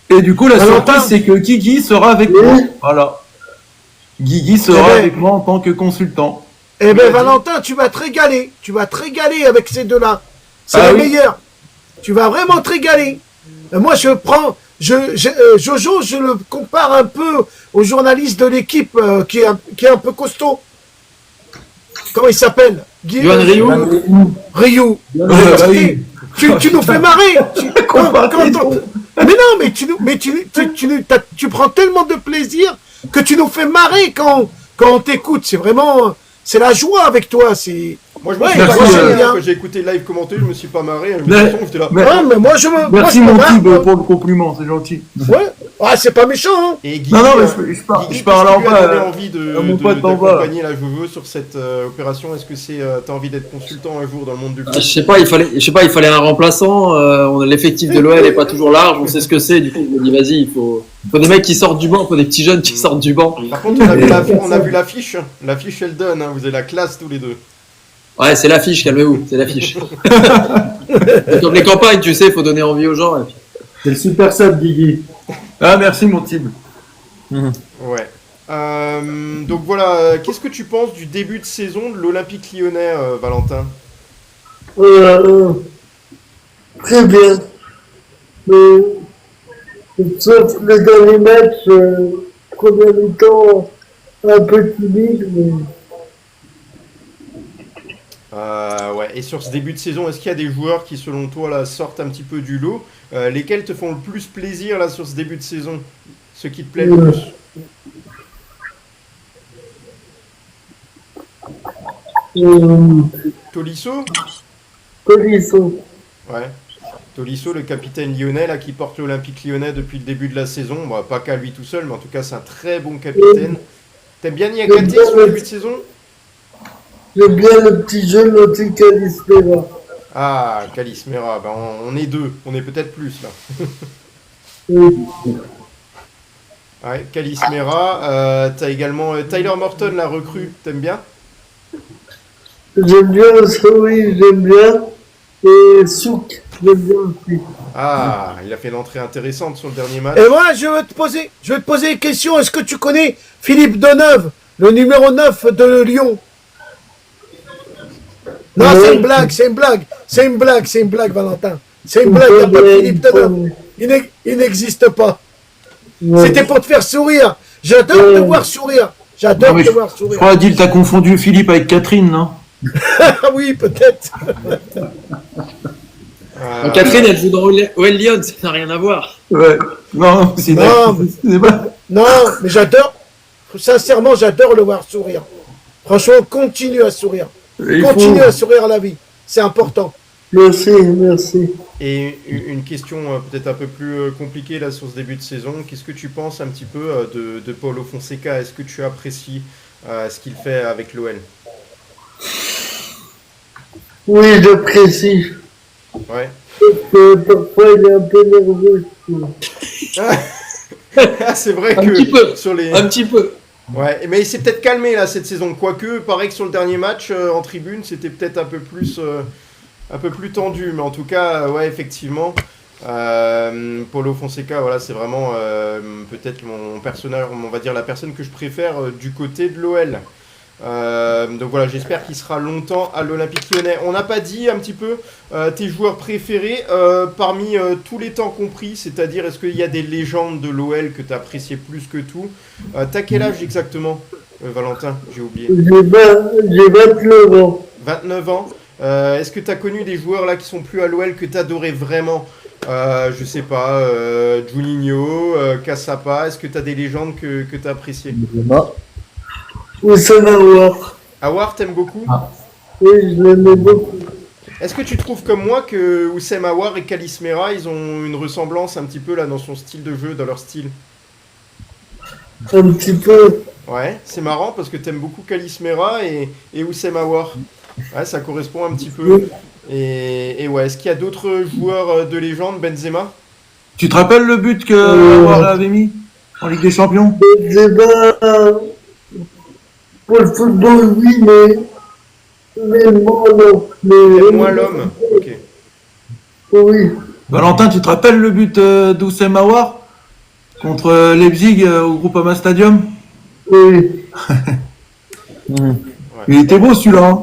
Et du coup, la surprise, c'est que Guigui sera avec moi. Voilà. Guigui sera avec moi en tant que consultant. Eh ben, Valentin, tu vas te régaler. Tu vas te régaler avec ces deux-là. C'est les meilleurs. Tu vas vraiment te régaler. Moi, je prends... Jojo, je le compare un peu au journaliste de l'équipe qui est un peu costaud. Comment il s'appelle? Yohan Ryu. Ryu. bah oui. Tu nous fais marrer. Mais non, mais tu prends tellement de plaisir que tu nous fais marrer quand on t'écoute. C'est vraiment, c'est la joie avec toi. C'est. Moi, je me suis pas marré, quand j'ai écouté le live commenté, je me suis pas marré. J'étais là. Mais moi, Merci mon type pour le compliment, c'est gentil. Ouais. Ah, c'est pas méchant, hein. Et Guigui, non, mais je parle en bas. T'as envie d'accompagner la joueuse sur cette opération. Est-ce que t'as envie d'être consultant un jour dans le monde du foot? Je sais pas, il fallait un remplaçant. L'effectif de l'OL est pas toujours large. On sait ce que c'est. Du coup, je me dis, vas-y, il faut des mecs qui sortent du banc, il faut des petits jeunes qui sortent du banc. Par contre, on a vu l'affiche. L'affiche, elle donne. Vous avez la classe tous les deux. Ouais, c'est l'affiche, calmez-vous, c'est l'affiche. Comme les campagnes, tu sais, il faut donner envie aux gens. C'est le super sub, Guigui. Ah, merci mon type. Ouais. Donc voilà, qu'est-ce que tu penses du début de saison de l'Olympique Lyonnais, Valentin? Très bien. Sauf le dernier match, premier mi-temps, un peu timide, mais... Ouais. Et sur ce début de saison, est-ce qu'il y a des joueurs qui, selon toi, là, sortent un petit peu du lot? Lesquels te font le plus plaisir là sur ce début de saison? Ceux qui te plaisent le plus? Tolisso? Ouais. Tolisso, le capitaine lyonnais là, qui porte l'Olympique Lyonnais depuis le début de la saison. Bon, pas qu'à lui tout seul, mais en tout cas, c'est un très bon capitaine. T'aimes bien Niakate sur le début de saison? J'aime bien le petit jeune aussi, Calismera. Ah, Calismera, ben on est deux, on est peut-être plus là. Ouais, Calismera, t'as également Tyler Morton, la recrue, t'aimes bien? J'aime bien aussi, oui, j'aime bien. Et Souk, j'aime bien aussi. Ah, il a fait une entrée intéressante sur le dernier match. Et moi, je vais te poser une question. Est-ce que tu connais Philippe Deneuve, le numéro 9 de Lyon? Non, c'est une blague, Valentin. C'est une blague, il n'y a pas de Philippe Deneuve. Il n'existe pas. C'était pour te faire sourire. J'adore te voir sourire. Je crois, Adil, t'as confondu Philippe avec Catherine, non? Oui, peut-être. Catherine, elle joue dans OL Lyon, ça n'a rien à voir. Ouais. Non, mais j'adore. Sincèrement, j'adore le voir sourire. Franchement, continue à sourire. Continue à sourire à la vie. C'est important. Merci. Et une question peut-être un peu plus compliquée là sur ce début de saison. Qu'est-ce que tu penses un petit peu de Paulo Fonseca? Est-ce que tu apprécies ce qu'il fait avec l'OL? Oui, j'apprécie. Ouais. Parfois, il est un peu nerveux. C'est vrai un que petit peu, sur les... Un petit peu. Ouais, mais il s'est peut-être calmé là cette saison. Quoique, pareil que sur le dernier match en tribune, c'était peut-être un peu plus tendu. Mais en tout cas, ouais, effectivement, Paulo Fonseca, voilà, c'est vraiment peut-être mon personnage, on va dire la personne que je préfère du côté de l'OL. Donc voilà, j'espère qu'il sera longtemps à l'Olympique Lyonnais. On n'a pas dit un petit peu tes joueurs préférés parmi tous les temps compris, c'est-à-dire est-ce qu'il y a des légendes de l'OL que tu appréciais plus que tout? T'as quel âge exactement, Valentin? J'ai oublié. J'ai 29 ans. 29 ans. Est-ce que tu as connu des joueurs là qui sont plus à l'OL que tu adorais vraiment? Je sais pas, Juninho, Cassapa, est-ce que tu as des légendes que tu as appréciées? Oussem Aouar. Aouar, t'aimes beaucoup? Oui, je l'aimais beaucoup. Est-ce que tu trouves comme moi que Oussem Aouar et Calismera, ils ont une ressemblance un petit peu là dans son style de jeu, dans leur style? Un petit peu. Ouais, c'est marrant parce que t'aimes beaucoup Calismera et Oussem Aouar. Ouais, ça correspond un petit peu. Et ouais, est-ce qu'il y a d'autres joueurs de légende, Benzema? Tu te rappelles le but que Aouar avait mis en Ligue des Champions? Benzema, pour le football, oui, mais moi, non. Moi, l'homme, ok. Oui. Valentin, tu te rappelles le but d'Oussem Aouar contre Leipzig au Groupama Stadium? Oui. Il était beau celui-là. Hein.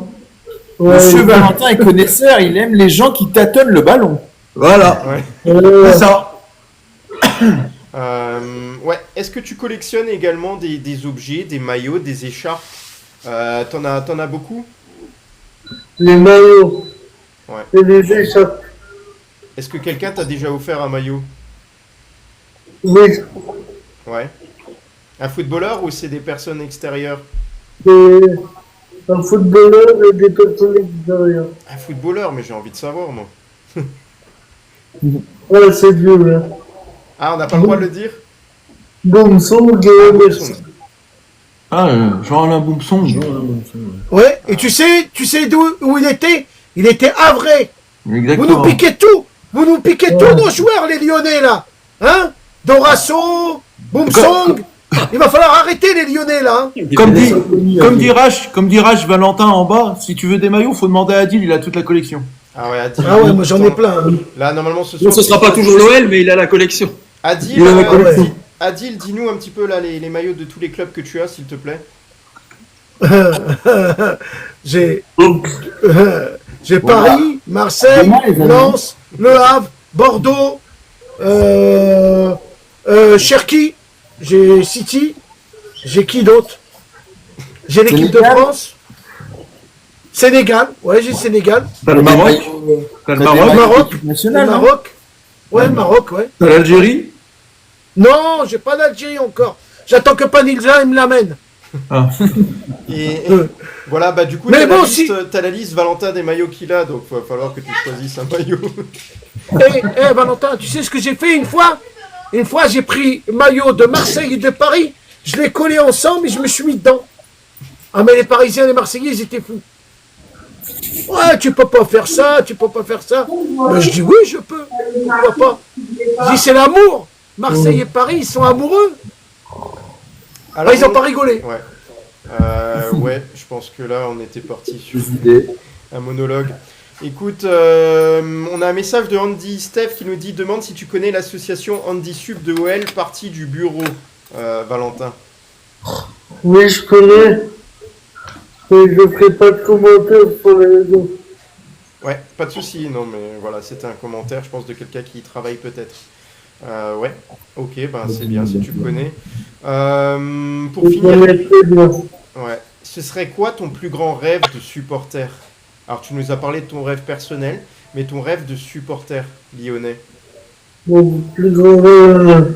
Monsieur Valentin est connaisseur, il aime les gens qui tâtonnent le ballon. Voilà. Ouais. C'est ça. Ouais. Est-ce que tu collectionnes également des objets, des maillots, des écharpes? T'en as beaucoup? les maillots Ouais. et les écharpes. Est-ce que quelqu'un t'a déjà offert un maillot? Oui, Ouais. Un footballeur ou c'est des personnes extérieures? c'est un footballeur et des personnes extérieures. Un footballeur, mais j'ai envie de savoir, moi. Ouais, c'est dur, là. Ah, on n'a pas le droit de le dire? Boumsong et Emerson. Ah, Jean-Alain Boumson. Ouais, et tu sais où il était? Il était avré. Vous nous Exactement. piquez tout. Vous nous piquez tous nos joueurs, les Lyonnais, là. Hein? Dorasso, Boumsong. Il va falloir arrêter les Lyonnais, là. Hein. Comme dit Rach Valentin en bas, si tu veux des maillots, faut demander à Adil, il a toute la collection. Ah ouais, Adil. Ah ouais, moi j'en ai plein. Hein. Là, normalement, ce Non, soir. ce sera pas toujours Noël, mais il a la collection. Adil, Il a la collection. Adil, dis-nous un petit peu là les maillots de tous les clubs que tu as, s'il te plaît. J'ai Paris, Marseille, Lens, Le Havre, Bordeaux, Cherki, j'ai City, j'ai qui d'autre? J'ai l'équipe de France, Sénégal, ouais j'ai Sénégal, T'as le Maroc. T'as le Maroc. Maroc, National, le Maroc, ouais le Maroc, ouais. T'as l'Algérie. Non, j'ai pas d'Algérie encore. J'attends que Panilza me l'amène. Ah. Et voilà, bah du coup, Mais t'as bon, t'as la liste Valentin des maillots qu'il a, donc il va falloir que tu choisisses un maillot. Valentin, tu sais ce que j'ai fait une fois? Une fois, j'ai pris maillot de Marseille et de Paris, je les collé ensemble et je me suis mis dedans. Ah, mais les Parisiens et les Marseillais, ils étaient fous. Ouais, tu peux pas faire ça, tu peux pas faire ça. Mais je dis oui, je peux. Pourquoi pas? Je dis c'est l'amour. Marseille et Paris, ils sont amoureux. Alors, ils ont pas rigolé. Ouais. Ouais, je pense que là, on était parti sur un monologue. Écoute, on a un message de Andy Steph qui nous dit: demande si tu connais l'association Andy Sub de OL, partie du bureau, Valentin. Oui, je connais. Mais je ne ferai pas de commentaires sur les réseaux. Ouais, pas de souci, non, mais voilà, c'était un commentaire, je pense, de quelqu'un qui y travaille peut-être. Ouais, ok, ben c'est bien si tu connais. Pour finir, ouais, ce serait quoi ton plus grand rêve de supporter? Alors, tu nous as parlé de ton rêve personnel, mais ton rêve de supporter lyonnais? Mon plus grand rêve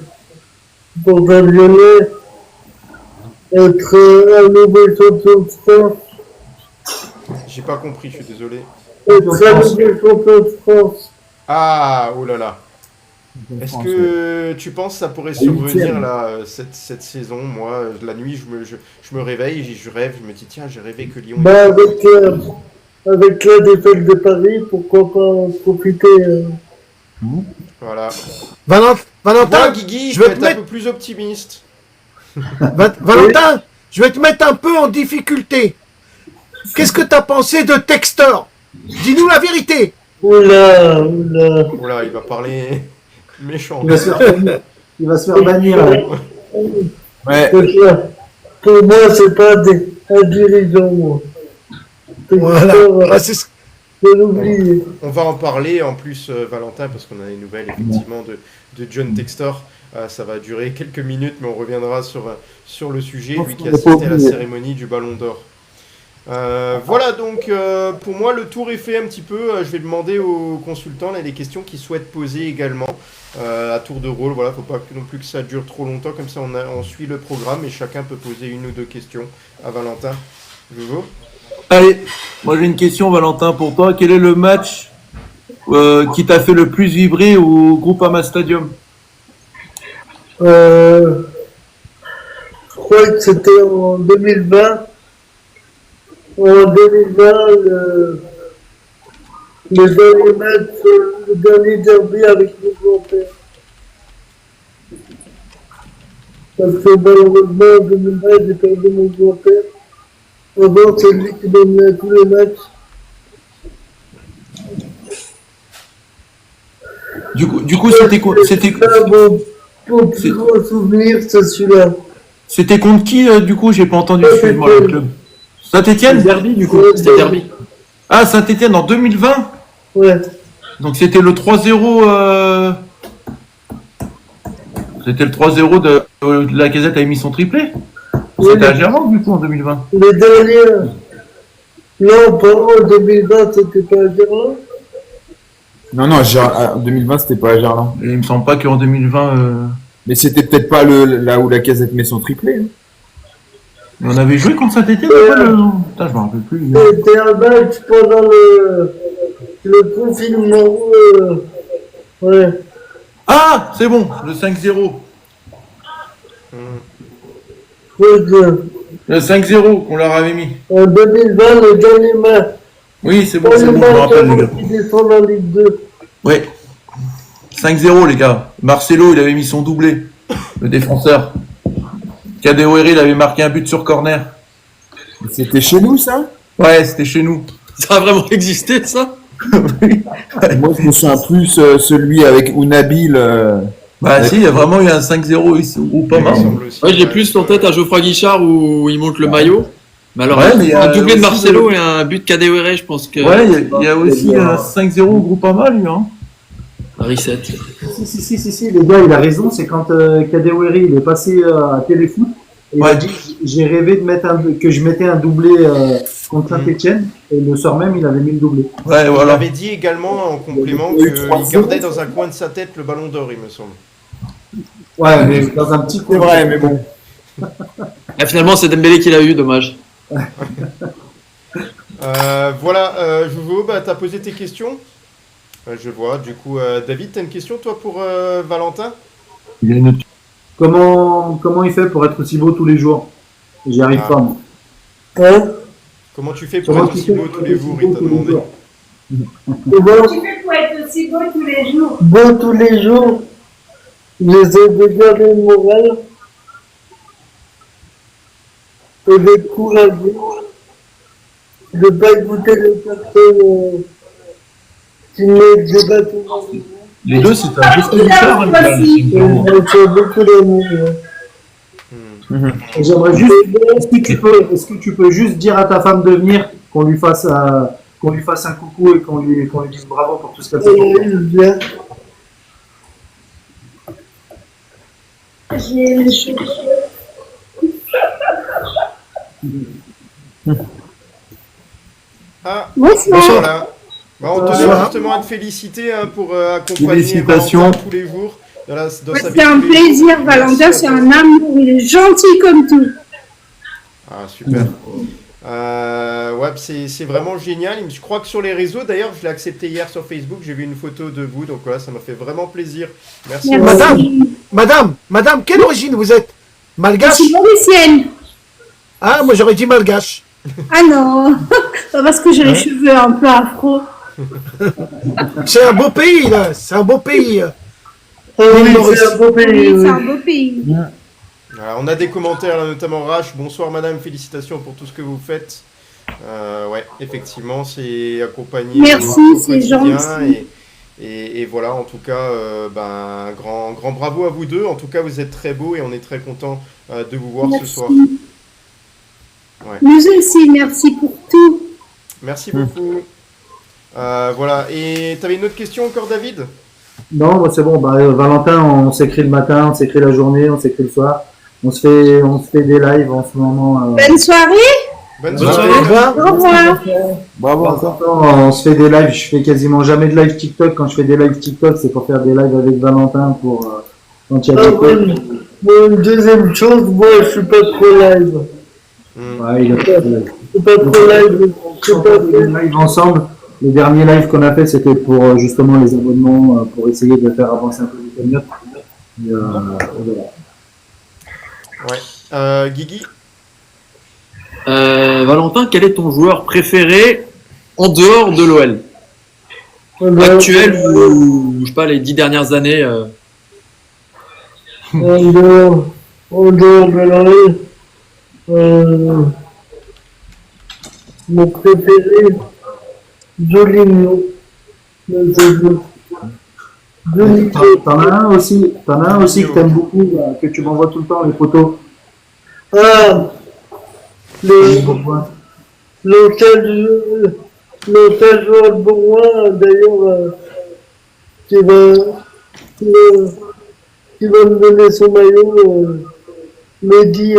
pour un Lyonnais, être un nouveau champion de France. J'ai pas compris, je suis désolé. Être un nouveau champion de France. Ah, oh là là. Est-ce que tu penses que ça pourrait survenir là, cette saison? Moi, la nuit, je me réveille, je rêve, je me dis tiens, j'ai rêvé que Lyon... Bah, avec la défaite de Paris, pourquoi pas en profiter Voilà. Valentin, Guigui, je vais être te mettre... un peu plus optimiste. Valentin, je vais te mettre un peu en difficulté. Qu'est-ce que t'as pensé de Textor? Dis-nous la vérité. Oula. Oula, il va parler méchant. Il va se faire bannir. Ouais. Pour moi, c'est pas un dirigeant, moi. Voilà. On va en parler en plus, Valentin, parce qu'on a des nouvelles effectivement de John Textor. Ça va durer quelques minutes, mais on reviendra sur le sujet, lui qui a assisté à la cérémonie du Ballon d'Or. Voilà, donc pour moi le tour est fait un petit peu. Je vais demander aux consultants là, les questions qu'ils souhaitent poser également à tour de rôle. Voilà, faut pas non plus que ça dure trop longtemps, comme ça on suit le programme et chacun peut poser une ou deux questions à Valentin. Nouveau. Allez, moi j'ai une question, Valentin, pour toi. Quel est le match qui t'a fait le plus vibrer au Groupama Stadium? Je crois que c'était en 2020. En 2020, le dernier match, le dernier derby avec mon grand-père. Parce que malheureusement, en 2020, j'ai perdu mon grand-père. Avant, c'est lui qui m'a mis à tous les matchs. Du coup, c'était Mon plus gros souvenir, c'est celui-là. C'était contre qui, du coup? J'ai pas entendu, excuse-moi, le club. Saint-Étienne? Derby, du coup. C'était Derby. Ah, Saint-Étienne en 2020? Ouais. Donc c'était le 3-0. C'était le 3-0 de la Casette a mis son triplé. C'était à Gerland, du coup, en 2020. Non, pas en 2020, c'était pas à Gerland. Non, non, en 2020, c'était pas à Gerland. Et il me semble pas qu'en 2020, Mais c'était peut-être pas là où la Casette met son triplé. Hein. on avait joué contre Saint-Etienne. Putain, je m'en rappelle plus. C'était un match pendant le confinement. Ouais. Ah, c'est bon, le 5-0. Le 5-0 qu'on leur avait mis. En 2020, le dernier match. Oui, c'est bon, je me rappelle, les gars. Ils descendent en Ligue 2. Ouais. 5-0, les gars. Marcelo, il avait mis son doublé. Le défenseur. Kadewere, il avait marqué un but sur corner. C'était chez nous, ça? Ouais, c'était chez nous. Ça a vraiment existé, ça? Moi, je me souviens plus celui avec Ounabil. Bah si, il y a vraiment eu un 5-0 ou pas mal. Ouais, j'ai plus en tête un Geoffroy Guichard où il monte le maillot. Mais alors, Ouais, mais un doublé de aussi Marcelo et un but de Kadewere, je pense que. Ouais, il y a aussi un 5-0 au Groupama, lui, hein. Reset. Si, les gars, il a raison. C'est quand Kadewere il est passé à Téléfoot. Et il a dit j'ai rêvé de mettre que je mettais un doublé contre Saint-Etienne. Et le soir même, il avait mis le doublé. Ouais, Il voilà. avait dit également en complément qu'il gardait dans un coin de sa tête le ballon d'or, il me semble. Ouais, mais dans un petit coin. C'est vrai, mais bon. Et finalement, c'est Dembélé qui l'a eu, dommage. Voilà, Jouveau, bah, t'as posé tes questions. Je vois, du coup, David, t'as une question, toi, pour Valentin? Il y a une autre. Comment il fait pour être aussi beau tous les jours? J'y arrive pas, moi. Hein? Comment tu fais pour être aussi beau tous les jours, il t'a demandé. Comment tu fais pour être aussi beau tous les jours? Beau tous les jours. J'essaie de garder le moral. Et d'être courageux. De ne pas écouter les personnes qui mettent des bâtons dans le monde. Les deux, c'est un peu différent. C'est beaucoup d'amour. Et j'aimerais juste, est-ce que tu peux juste dire à ta femme de venir qu'on lui fasse un coucou et qu'on lui dise bravo pour tout ce qu'elle fait. Bien. Ah, Bonsoir. voilà. Bah, on tenait justement à te féliciter hein, pour accompagner Félicitations. Valentin tous les jours. Dans sa vie C'est un tous les jours. plaisir, Valentin, c'est un amour, il est gentil comme tout. Ah, super. Ouais, c'est vraiment génial. Je crois que sur les réseaux, d'ailleurs, je l'ai accepté hier sur Facebook, j'ai vu une photo de vous, donc voilà, ça m'a fait vraiment plaisir. Merci. Madame, quelle origine vous êtes? Malgache? Je suis mauricienne. Ah, moi j'aurais dit malgache. Ah non, pas parce que j'ai les cheveux un peu afro. C'est un beau pays, là, c'est un beau pays. Oui, c'est un beau pays. Oui, c'est un beau pays. Alors, on a des commentaires, là, notamment Rach. Bonsoir madame, félicitations pour tout ce que vous faites. Ouais, effectivement, c'est accompagné. Merci, au c'est quotidien gentil. Et voilà, en tout cas, ben, grand bravo à vous deux. En tout cas, vous êtes très beaux et on est très contents de vous voir ce soir. Ouais. Nous aussi, merci pour tout. Merci beaucoup. Voilà, et tu avais une autre question encore, David? Non, bah, c'est bon. Valentin, on s'écrit le matin, on s'écrit la journée, on s'écrit le soir. On se fait des lives en ce moment. Bonne soirée. Bonne soirée. Au revoir. Bravo. On se fait des lives. Je fais quasiment jamais de live TikTok. Quand je fais des lives TikTok, c'est pour faire des lives avec Valentin pour quand il y a des trucs. Une deuxième chose, moi je suis pas trop live. Ouais, il a pas de live. Je suis pas trop live. On fait des lives ensemble. Le dernier live qu'on a fait, c'était pour justement les abonnements, pour essayer de faire avancer un peu les cagnottes. Voilà. Ouais. Guigui? Valentin, quel est ton joueur préféré en dehors de l'OL? Actuel ou, je sais pas, les 10 dernières années En dehors de l'OL, mon préféré, Jolinho. T'en as un aussi que t'aimes beaucoup, que tu m'envoies tout le temps les photos. Ah, l'hôtel joueur de Bourgoin, d'ailleurs, qui va me donner son maillot, Mehdi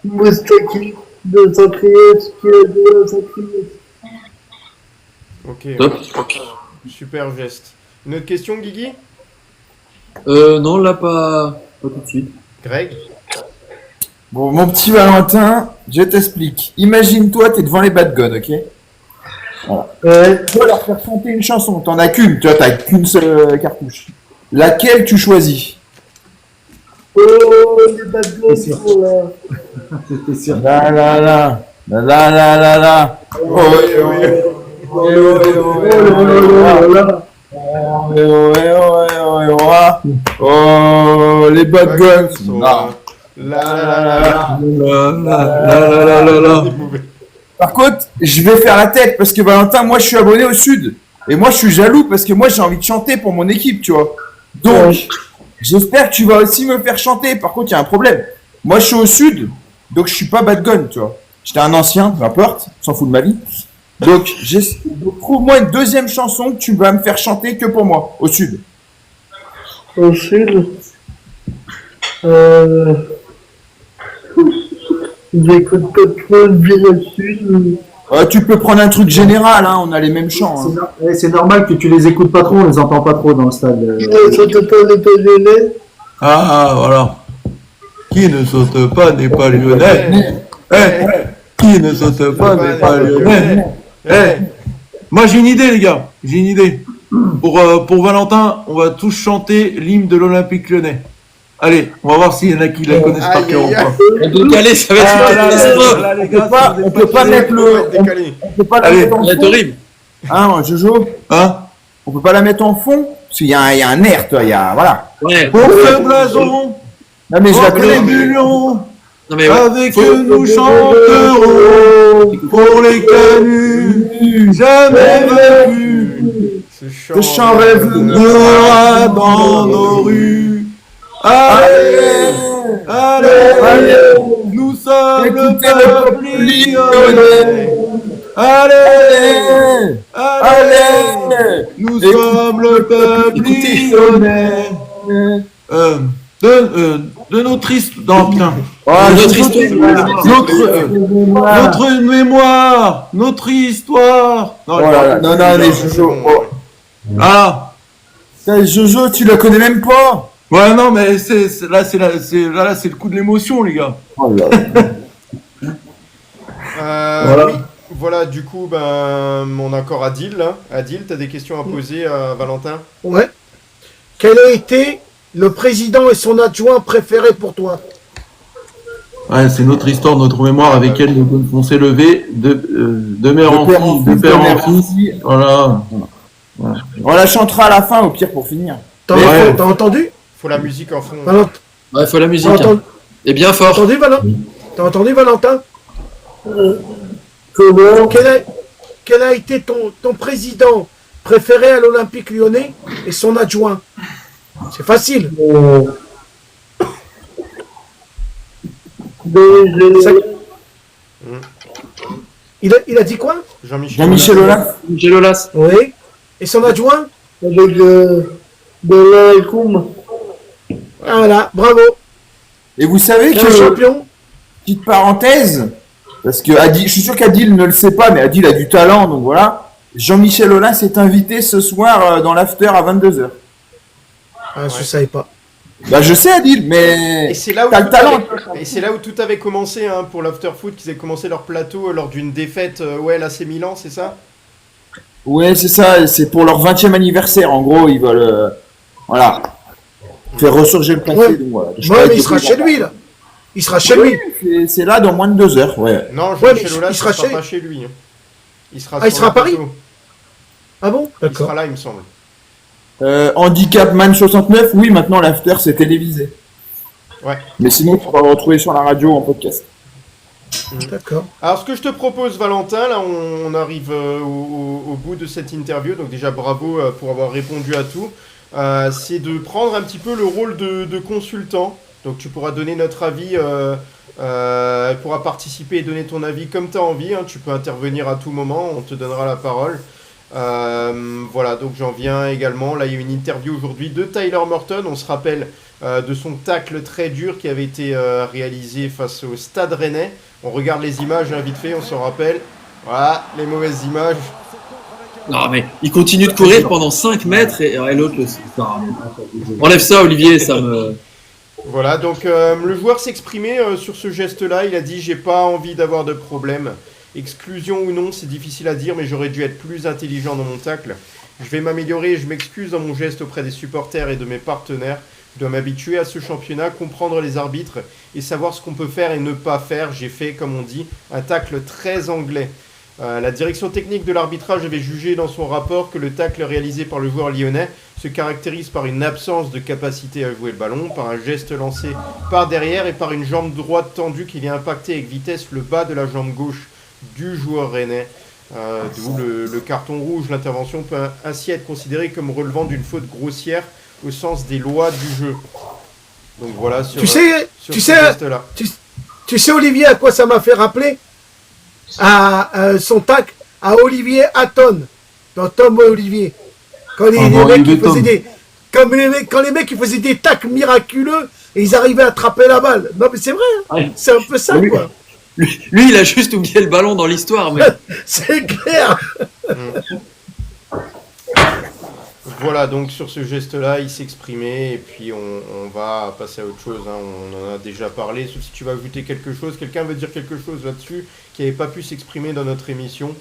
Moustaki. de sa criette, ce qu'il a dit à sa criette. Ok. Super geste. Une autre question, Guigui? Non, là, pas tout de suite. Greg? Bon, mon petit Valentin, je t'explique. Imagine-toi, t'es devant les bad guns, ok? Voilà. Tu vas leur faire chanter une chanson. T'en as qu'une, tu vois, t'as qu'une seule cartouche. Laquelle tu choisis? Oh, les bad guns pour là. C'était sûr. La la la. La la la la la. Oh, oui, oui. Oh, oh, les bad guns. Par contre, je vais faire la tête parce que Valentin, moi je suis abonné au Sud. Et moi je suis jaloux parce que moi j'ai envie de chanter pour mon équipe, tu vois. Donc, j'espère que tu vas aussi me faire chanter. Par contre, il y a un problème. Moi je suis au Sud, donc je suis pas bad gun, tu vois. J'étais un ancien, peu importe, s'en fout de ma vie. Donc, trouve-moi une deuxième chanson que tu vas me faire chanter que pour moi, au Sud. Au Sud J'écoute pas trop bien au Sud. Tu peux prendre un truc général, hein, on a les mêmes chants. Hein. C'est normal que tu les écoutes pas trop, on les entend pas trop dans le stade. Ah, voilà. Qui ne saute pas n'est pas lyonnais. Qui ne saute pas n'est pas lyonnais. Moi j'ai une idée, les gars. J'ai une idée. Pour Valentin, on va tous chanter l'hymne de l'Olympique lyonnais. Allez, on va voir s'il y en a qui la connaissent par cœur ou pas. Donc allez, ça va être on peut pas mettre le. On peut pas la mettre en fond. horrible. Hein, Jojo? Hein? On peut pas la mettre en fond? Parce qu'il y a un air, toi, il y a. Voilà. Ouais. Pour ce blason, non, mais je la connais. Non, mais avec nous chanterons pour les canuts, jamais vaincus. Ce chant rêvera dans nos rues. Allez, allez, nous sommes le peuple lyonnais. Allez, allez, nous sommes le peuple lyonnais. De notre histoire, notre mémoire, notre histoire. Non, mais Jojo. Ah, Jojo, tu la connais même pas. Ouais, non, mais c'est le coup de l'émotion, les gars. Voilà. Oui. Voilà, du coup, mon accord Adil, là. Adil, t'as des questions à poser à Valentin? Ouais. Quel a été le président et son adjoint préféré pour toi? Ouais, c'est notre histoire, notre mémoire avec elle, on s'est levé de mère en fille, de père en fils. Voilà. On la chantera à la fin, au pire, pour finir. T'as entendu? Faut la musique en fond. Ouais, faut la musique. Et bien fort. T'as entendu, Valentin? Comment? Quel a été ton président préféré à l'Olympique lyonnais et son adjoint? C'est facile. Il a dit quoi? Jean-Michel Aulas. Jean-Michel Aulas. Oui. Et son adjoint? Avec Bernard Ecoum. Voilà, bravo. Et vous savez que... champion. Petite parenthèse, parce que Adil, je suis sûr qu'Adil ne le sait pas, mais Adil a du talent, donc voilà. Jean-Michel Aulas est invité ce soir dans l'after à 22h. Ah, je savais pas. Bah je sais Adil, mais t'as le talent. Et c'est là où tout avait commencé hein, pour l'after foot, qu'ils aient commencé leur plateau lors d'une défaite l'AC Milan, c'est ça? Ouais, c'est ça, c'est pour leur 20e anniversaire, en gros, ils veulent voilà, faire ressurgir le passé. Ouais, donc, voilà. mais il sera chez lui là. Il sera chez lui. C'est là dans moins de 2 heures, ouais. Non, Jean-Michel Aulas, il sera pas chez lui. Hein. Il sera à Paris. Ah bon? Il sera là, il me semble. Handicap Man 69, oui, maintenant l'after c'est télévisé. Ouais. Mais sinon, tu pourras le retrouver sur la radio en podcast. D'accord. Alors, ce que je te propose, Valentin, là, on arrive au bout de cette interview. Donc, déjà, bravo pour avoir répondu à tout. C'est de prendre un petit peu le rôle de consultant. Donc, tu pourras donner notre avis, pourras participer et donner ton avis comme tu as envie. Hein. Tu peux intervenir à tout moment, on te donnera la parole. Voilà, donc j'en viens également. Là, il y a une interview aujourd'hui de Tyler Morton. On se rappelle de son tacle très dur qui avait été réalisé face au Stade Rennais. On regarde les images, hein, vite fait, on s'en rappelle. Voilà, les mauvaises images. Non, mais il continue de courir pendant 5 mètres et l'autre le. Enlève ça, Olivier, ça me. Voilà, donc le joueur s'exprimait sur ce geste-là. Il a dit: j'ai pas envie d'avoir de problème. Exclusion ou non, c'est difficile à dire, mais j'aurais dû être plus intelligent dans mon tacle. Je vais m'améliorer et je m'excuse dans mon geste auprès des supporters et de mes partenaires. Je dois m'habituer à ce championnat, comprendre les arbitres et savoir ce qu'on peut faire et ne pas faire. J'ai fait, comme on dit, un tacle très anglais. La direction technique de l'arbitrage avait jugé dans son rapport que le tacle réalisé par le joueur lyonnais se caractérise par une absence de capacité à jouer le ballon, par un geste lancé par derrière et par une jambe droite tendue qui vient impacter avec vitesse le bas de la jambe gauche du joueur rennais. D'où le carton rouge. L'intervention peut ainsi être considérée comme relevant d'une faute grossière au sens des lois du jeu. Donc voilà sur, sur ce geste-là. Tu sais, Olivier, à quoi ça m'a fait rappeler? À son tacle à Olivier Hatton dans Tom Olivier. Quand les mecs qui faisaient des, quand les mecs qui faisaient des tacles miraculeux et ils arrivaient à attraper la balle. Non mais c'est vrai, hein. C'est un peu ça quoi. Lui, il a juste oublié le ballon dans l'histoire, mais. C'est clair. Voilà, donc sur ce geste-là, il s'exprimait, et puis on va passer à autre chose, hein. On en a déjà parlé, sauf si tu vas ajouter quelque chose. Quelqu'un veut dire quelque chose là-dessus, qui n'avait pas pu s'exprimer dans notre émission,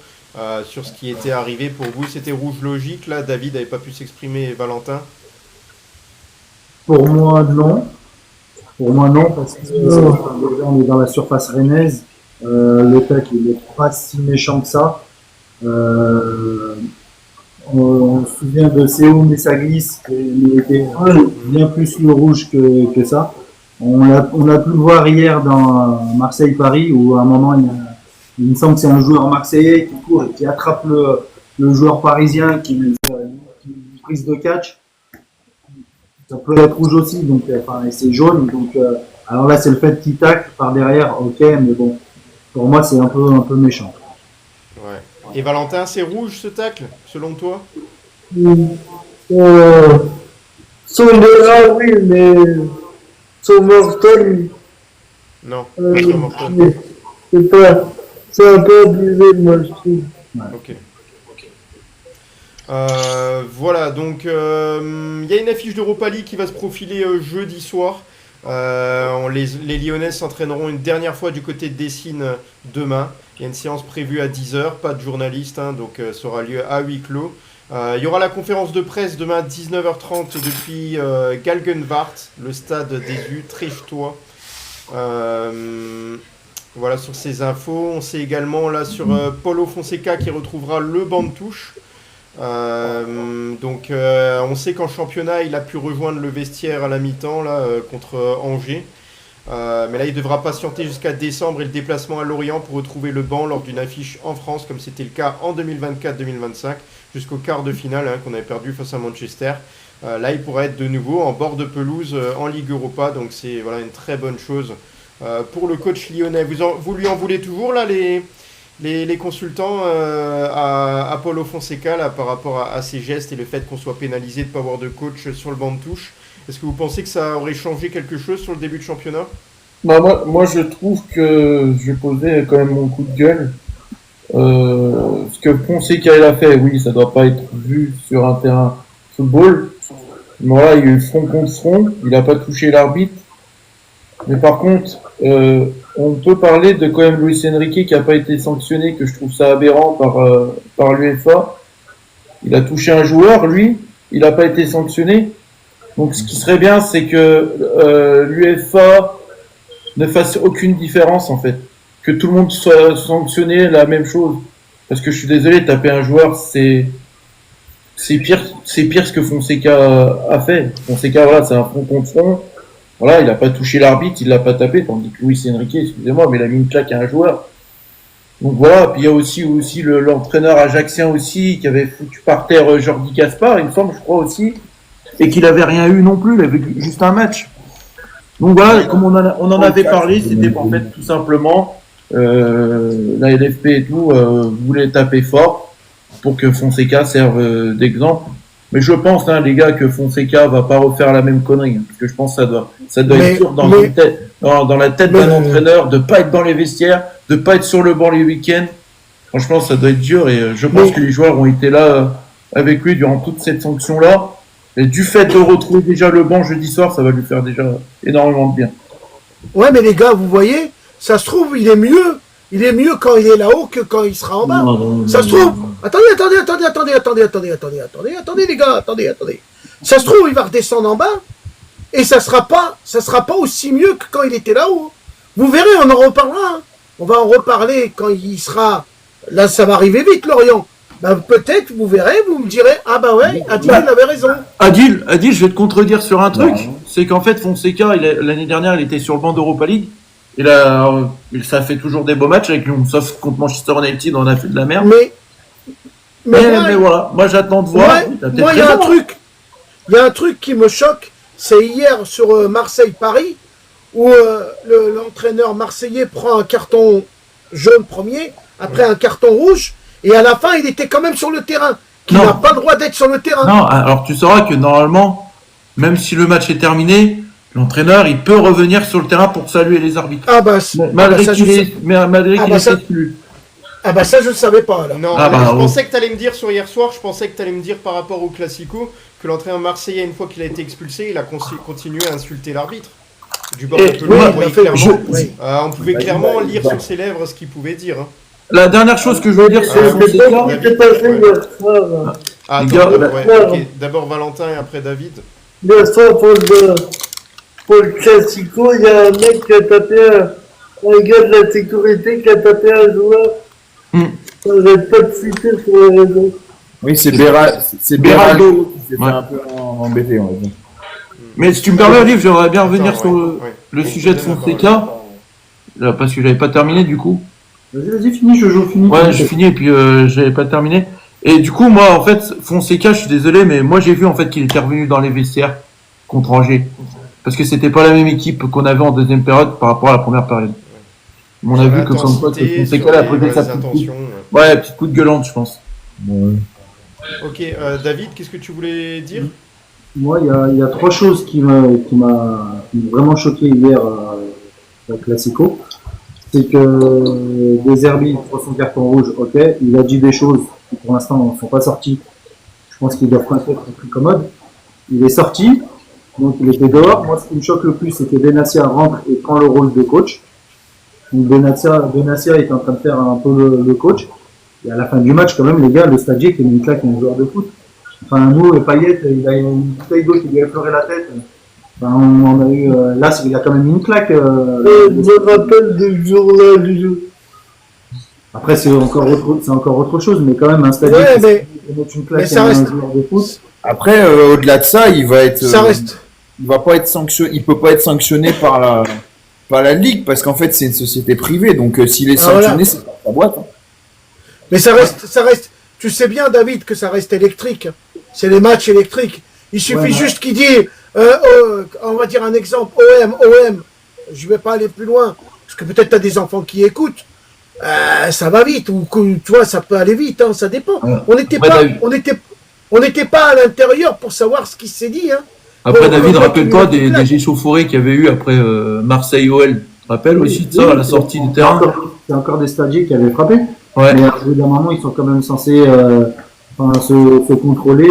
sur ce qui était arrivé pour vous. C'était rouge logique, là, David n'avait pas pu s'exprimer, et Valentin? Pour moi, non. Pour moi, non, parce que on est dans la surface rennaise. Le tacle, il n'est pas si méchant que ça. On se souvient de Séo Messaglis, il était bien plus le rouge que ça. On a pu le voir hier dans Marseille-Paris, où à un moment, il me semble que c'est un joueur marseillais qui court et qui attrape le joueur parisien qui lui fait une prise de catch. Ça peut être rouge aussi, donc enfin, et c'est jaune. Donc, alors là, c'est le fait qu'il tacle par derrière, ok, mais bon, pour moi, c'est un peu méchant. Ouais. Et Valentin, c'est rouge ce tacle, selon toi? Son Léa, oui, mais son Morton. Non, pas son Morton. C'est un peu abusé, moi, je trouve. Ok. Voilà, donc il y a une affiche d'Europa League qui va se profiler jeudi soir. Les Lyonnais s'entraîneront une dernière fois du côté de Dessine demain. Il y a une séance prévue à 10h, pas de journalistes, hein, donc ça aura lieu à huis clos. Il y aura la conférence de presse demain à 19h30 depuis Galgenwart, le stade des U, Trechtois. Voilà sur ces infos. On sait également là sur Paulo Fonseca qui retrouvera le banc de touche. Donc on sait qu'en championnat il a pu rejoindre le vestiaire à la mi-temps là, contre Angers. Mais là il devra patienter jusqu'à décembre et le déplacement à Lorient pour retrouver le banc lors d'une affiche en France comme c'était le cas en 2024-2025 jusqu'au quart de finale, hein, qu'on avait perdu face à Manchester. Là il pourrait être de nouveau en bord de pelouse en Ligue Europa, donc c'est voilà, une très bonne chose pour le coach lyonnais. Vous lui en voulez toujours là les consultants à Paulo Fonseca là, par rapport à ses gestes et le fait qu'on soit pénalisé de ne pas avoir de coach sur le banc de touche? Est-ce que vous pensez que ça aurait changé quelque chose sur le début de championnat? Bah moi je trouve que je posais quand même mon coup de gueule. Ce que Fonseca il a fait, oui, ça doit pas être vu sur un terrain football. Mais voilà, il y a eu front contre front, il a pas touché l'arbitre. Mais par contre, on peut parler de quand même Luis Enrique qui a pas été sanctionné, que je trouve ça aberrant par l'UEFA. Il a touché un joueur, lui, il a pas été sanctionné. Donc ce qui serait bien, c'est que l'UEFA ne fasse aucune différence en fait. Que tout le monde soit sanctionné la même chose. Parce que je suis désolé, taper un joueur, c'est pire ce que Fonseca a fait. Fonseca, voilà, c'est un front contre front. Voilà, il a pas touché l'arbitre, il l'a pas tapé, tandis que Luis Enrique, excusez-moi, mais il a mis une claque à un joueur. Donc voilà, puis il y a aussi l'entraîneur ajaxien aussi, qui avait foutu par terre Jordi Caspar, il me semble, je crois aussi, et qu'il avait rien eu non plus, il avait juste un match. Donc voilà, comme on en avait parlé, c'était en fait tout simplement, la LFP et tout, voulait taper fort pour que Fonseca serve d'exemple. Mais je pense, hein, les gars, que Fonseca va pas refaire la même connerie. Hein, parce que je pense que ça doit être dur dans la tête d'un entraîneur de pas être dans les vestiaires, de pas être sur le banc les week-ends. Franchement, ça doit être dur et je pense que les joueurs ont été là avec lui durant toute cette sanction-là. Et du fait de retrouver déjà le banc jeudi soir, ça va lui faire déjà énormément de bien. Ouais, mais les gars, vous voyez, ça se trouve, il est mieux. Il est mieux quand il est là-haut que quand il sera en bas. Ça se trouve. Attendez, les gars, attendez. Ça se trouve, il va redescendre en bas et ça sera pas aussi mieux que quand il était là-haut. Vous verrez, on en reparlera. Hein. On va en reparler quand il sera. Là, ça va arriver vite, Lorient. Ben, peut-être, vous verrez, vous me direz, ah bah ouais, Adil avait raison. Adil, je vais te contredire sur un truc. C'est qu'en fait, Fonseca, l'année dernière, il était sur le banc d'Europa League. Et là, ça fait toujours des beaux matchs avec Lyon, sauf contre Manchester United, on a fait de la merde. Mais voilà, moi j'attends de voir. Moi, il y a un truc qui me choque, c'est hier sur Marseille-Paris, où l'entraîneur marseillais prend un carton jaune premier, après un carton rouge, et à la fin, il était quand même sur le terrain. Qui n'a pas le droit d'être sur le terrain. Non, alors tu sauras que normalement, même si le match est terminé, l'entraîneur, il peut revenir sur le terrain pour saluer les arbitres. Ah bah, malgré qu'il est exclu. Ah bah ça, je ne savais pas. Là. Non, je pensais que tu allais me dire sur hier soir, je pensais que tu allais me dire par rapport au Classico, que l'entraîneur marseillais, une fois qu'il a été expulsé, il a continué à insulter l'arbitre. Du bord de pelouse, on pouvait clairement lire sur ses lèvres ce qu'il pouvait dire. Hein. La dernière chose que je veux dire, c'est D'abord Valentin et après David. Bien sûr, pour le Classico, il y a un mec qui a tapé un gars de la sécurité qui a tapé un joueur. Ça n'arrête pas de citer sur les réseaux. Oui, c'est Beraldo qui s'est fait un peu embêter, on va dire. Mais si tu me permets, Olive, j'aimerais bien revenir sur le sujet de Fonseca, parce que j'avais pas terminé du coup. Vas-y, finis, je finis. Ouais, j'ai fini et puis j'avais pas terminé. Et du coup, moi, en fait, Fonseca, je suis désolé, mais moi j'ai vu en fait qu'il était revenu dans les vestiaires contre Angers. Parce que c'était pas la même équipe qu'on avait en deuxième période par rapport à la première période. On a vu que comme quoi Fonseca a posé sa petite coup de gueulante, je pense. Ok, David, qu'est-ce que tu voulais dire? Moi, il y a trois choses qui m'a vraiment choqué hier au Classico. C'est que des Zerbi pour son carton rouge, ok, il a dit des choses qui pour l'instant ne sont pas sorties. Je pense qu'il doit être plus commode. Il est sorti, donc il était dehors. Moi, ce qui me choque le plus, c'est que Benassia rentre et prend le rôle de coach. Donc Benassia est en train de faire un peu le coach. Et à la fin du match, quand même, les gars, le stagiaire qui a mis une claque à un joueur de foot. Enfin, nous, Payet, il a une bouteille d'eau qui lui a effleuré la tête. Enfin, on a eu, là, il a quand même mis une claque. Je me rappelle des jours-là du jeu. Après, c'est encore autre chose, mais quand même, un stagiaire qui met une claque à un joueur de foot. Après, au-delà de ça, il va être. Ça reste. Il va pas être sanctionné. Il peut pas être sanctionné par la ligue parce qu'en fait, c'est une société privée. Donc, s'il est sanctionné, c'est pas sa boîte. Hein. Mais ça reste. Tu sais bien, David, que ça reste électrique. C'est les matchs électriques. Il suffit juste qu'il dise, on va dire un exemple, OM. Je vais pas aller plus loin, parce que peut-être tu as des enfants qui écoutent. Ça va vite, ou tu vois, ça peut aller vite, hein, ça dépend. On n'était pas à l'intérieur pour savoir ce qui s'est dit. Hein. Après, David, rappelle-toi des échauffourées qu'il y avait eu après Marseille-OL. Tu te rappelles aussi de ça, à la sortie du terrain? C'est encore des stagiaires qui avaient frappé. Ouais. Mais à d'un moment, ils sont quand même censés se contrôler.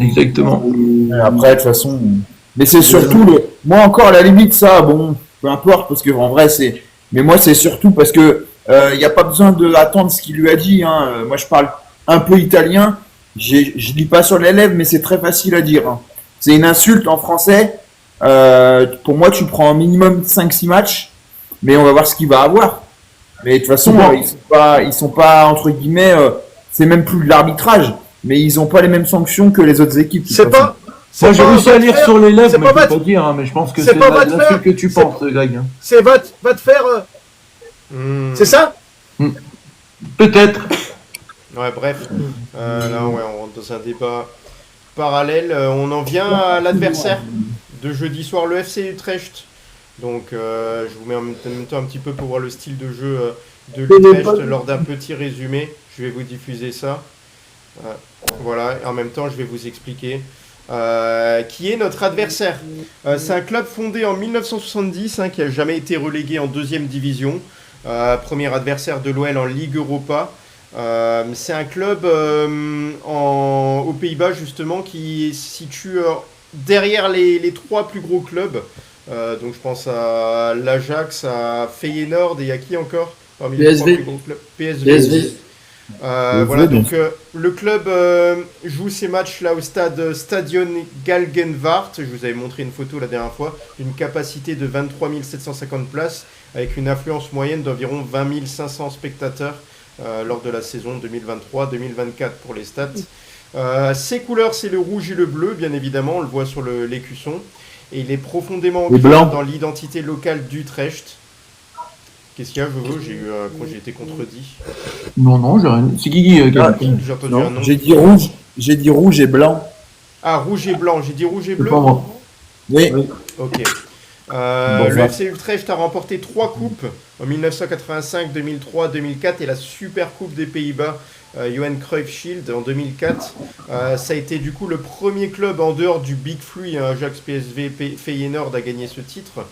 Exactement. Après, de toute façon. Mais c'est surtout moi encore à la limite ça, bon, peu importe, parce que en vrai c'est. Mais moi c'est surtout parce que il n'y a pas besoin d'attendre ce qu'il lui a dit. Hein. Moi je parle un peu italien. Je lis pas sur les lèvres, mais c'est très facile à dire. Hein. C'est une insulte en français. Pour moi, tu prends un minimum 5-6 matchs, mais on va voir ce qu'il va avoir. Mais de toute façon, ils sont pas entre guillemets. C'est même plus de l'arbitrage, mais ils ont pas les mêmes sanctions que les autres équipes. C'est pas. Moi, j'ai réussi à lire sur les lèvres, mais je peux pas dire, hein, mais je pense que c'est là-dessus que tu penses, Greg. C'est va te faire. C'est ça? Peut-être. Ouais, bref. Là, on rentre dans un débat parallèle. On en vient à l'adversaire de jeudi soir, le FC Utrecht. Donc, je vous mets en même temps un petit peu pour voir le style de jeu de l'Utrecht lors d'un petit résumé. Je vais vous diffuser ça. Voilà, et en même temps, je vais vous expliquer qui est notre adversaire. C'est un club fondé en 1970 qui n'a jamais été relégué en deuxième division. Premier adversaire de l'OL en Ligue Europa. C'est un club aux Pays-Bas justement qui se situe derrière les trois plus gros clubs. Donc je pense à l'Ajax, à Feyenoord et à qui encore parmi les trois plus gros clubs? PSV. Voilà, donc le club joue ses matchs là au Stadion Galgenwaard. Je vous avais montré une photo la dernière fois, d'une capacité de 23 750 places avec une affluence moyenne d'environ 20 500 spectateurs lors de la saison 2023-2024 pour les stats. Ses couleurs, c'est le rouge et le bleu, bien évidemment, on le voit sur l'écusson. Et il est profondément ancré dans l'identité locale d'Utrecht. Qu'est-ce qu'il y a, Jojo? J'ai été contredit. Non, j'ai rien. C'est Guigui. J'ai entendu un nom. J'ai dit rouge et blanc. Ah, rouge et blanc. J'ai dit rouge et bleu. Oui. Ok. Le FC Utrecht a remporté 3 coupes en 1985, 2003, 2004 et la Super Coupe des Pays-Bas, Johan Cruyff Shield en 2004. Ça a été du coup le premier club en dehors du Big Three, Ajax, PSV, Feyenoord, à gagner ce titre.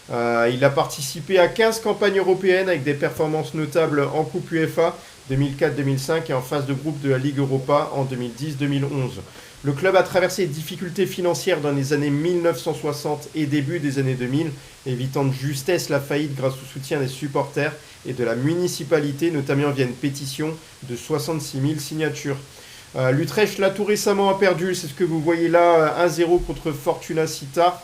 Il a participé à 15 campagnes européennes avec des performances notables en Coupe UEFA 2004-2005 et en phase de groupe de la Ligue Europa en 2010-2011. Le club a traversé des difficultés financières dans les années 1960 et début des années 2000, évitant de justesse la faillite grâce au soutien des supporters et de la municipalité, notamment via une pétition de 66 000 signatures. L'Utrecht, là, tout récemment a perdu, c'est ce que vous voyez là, 1-0 contre Fortuna Sittard.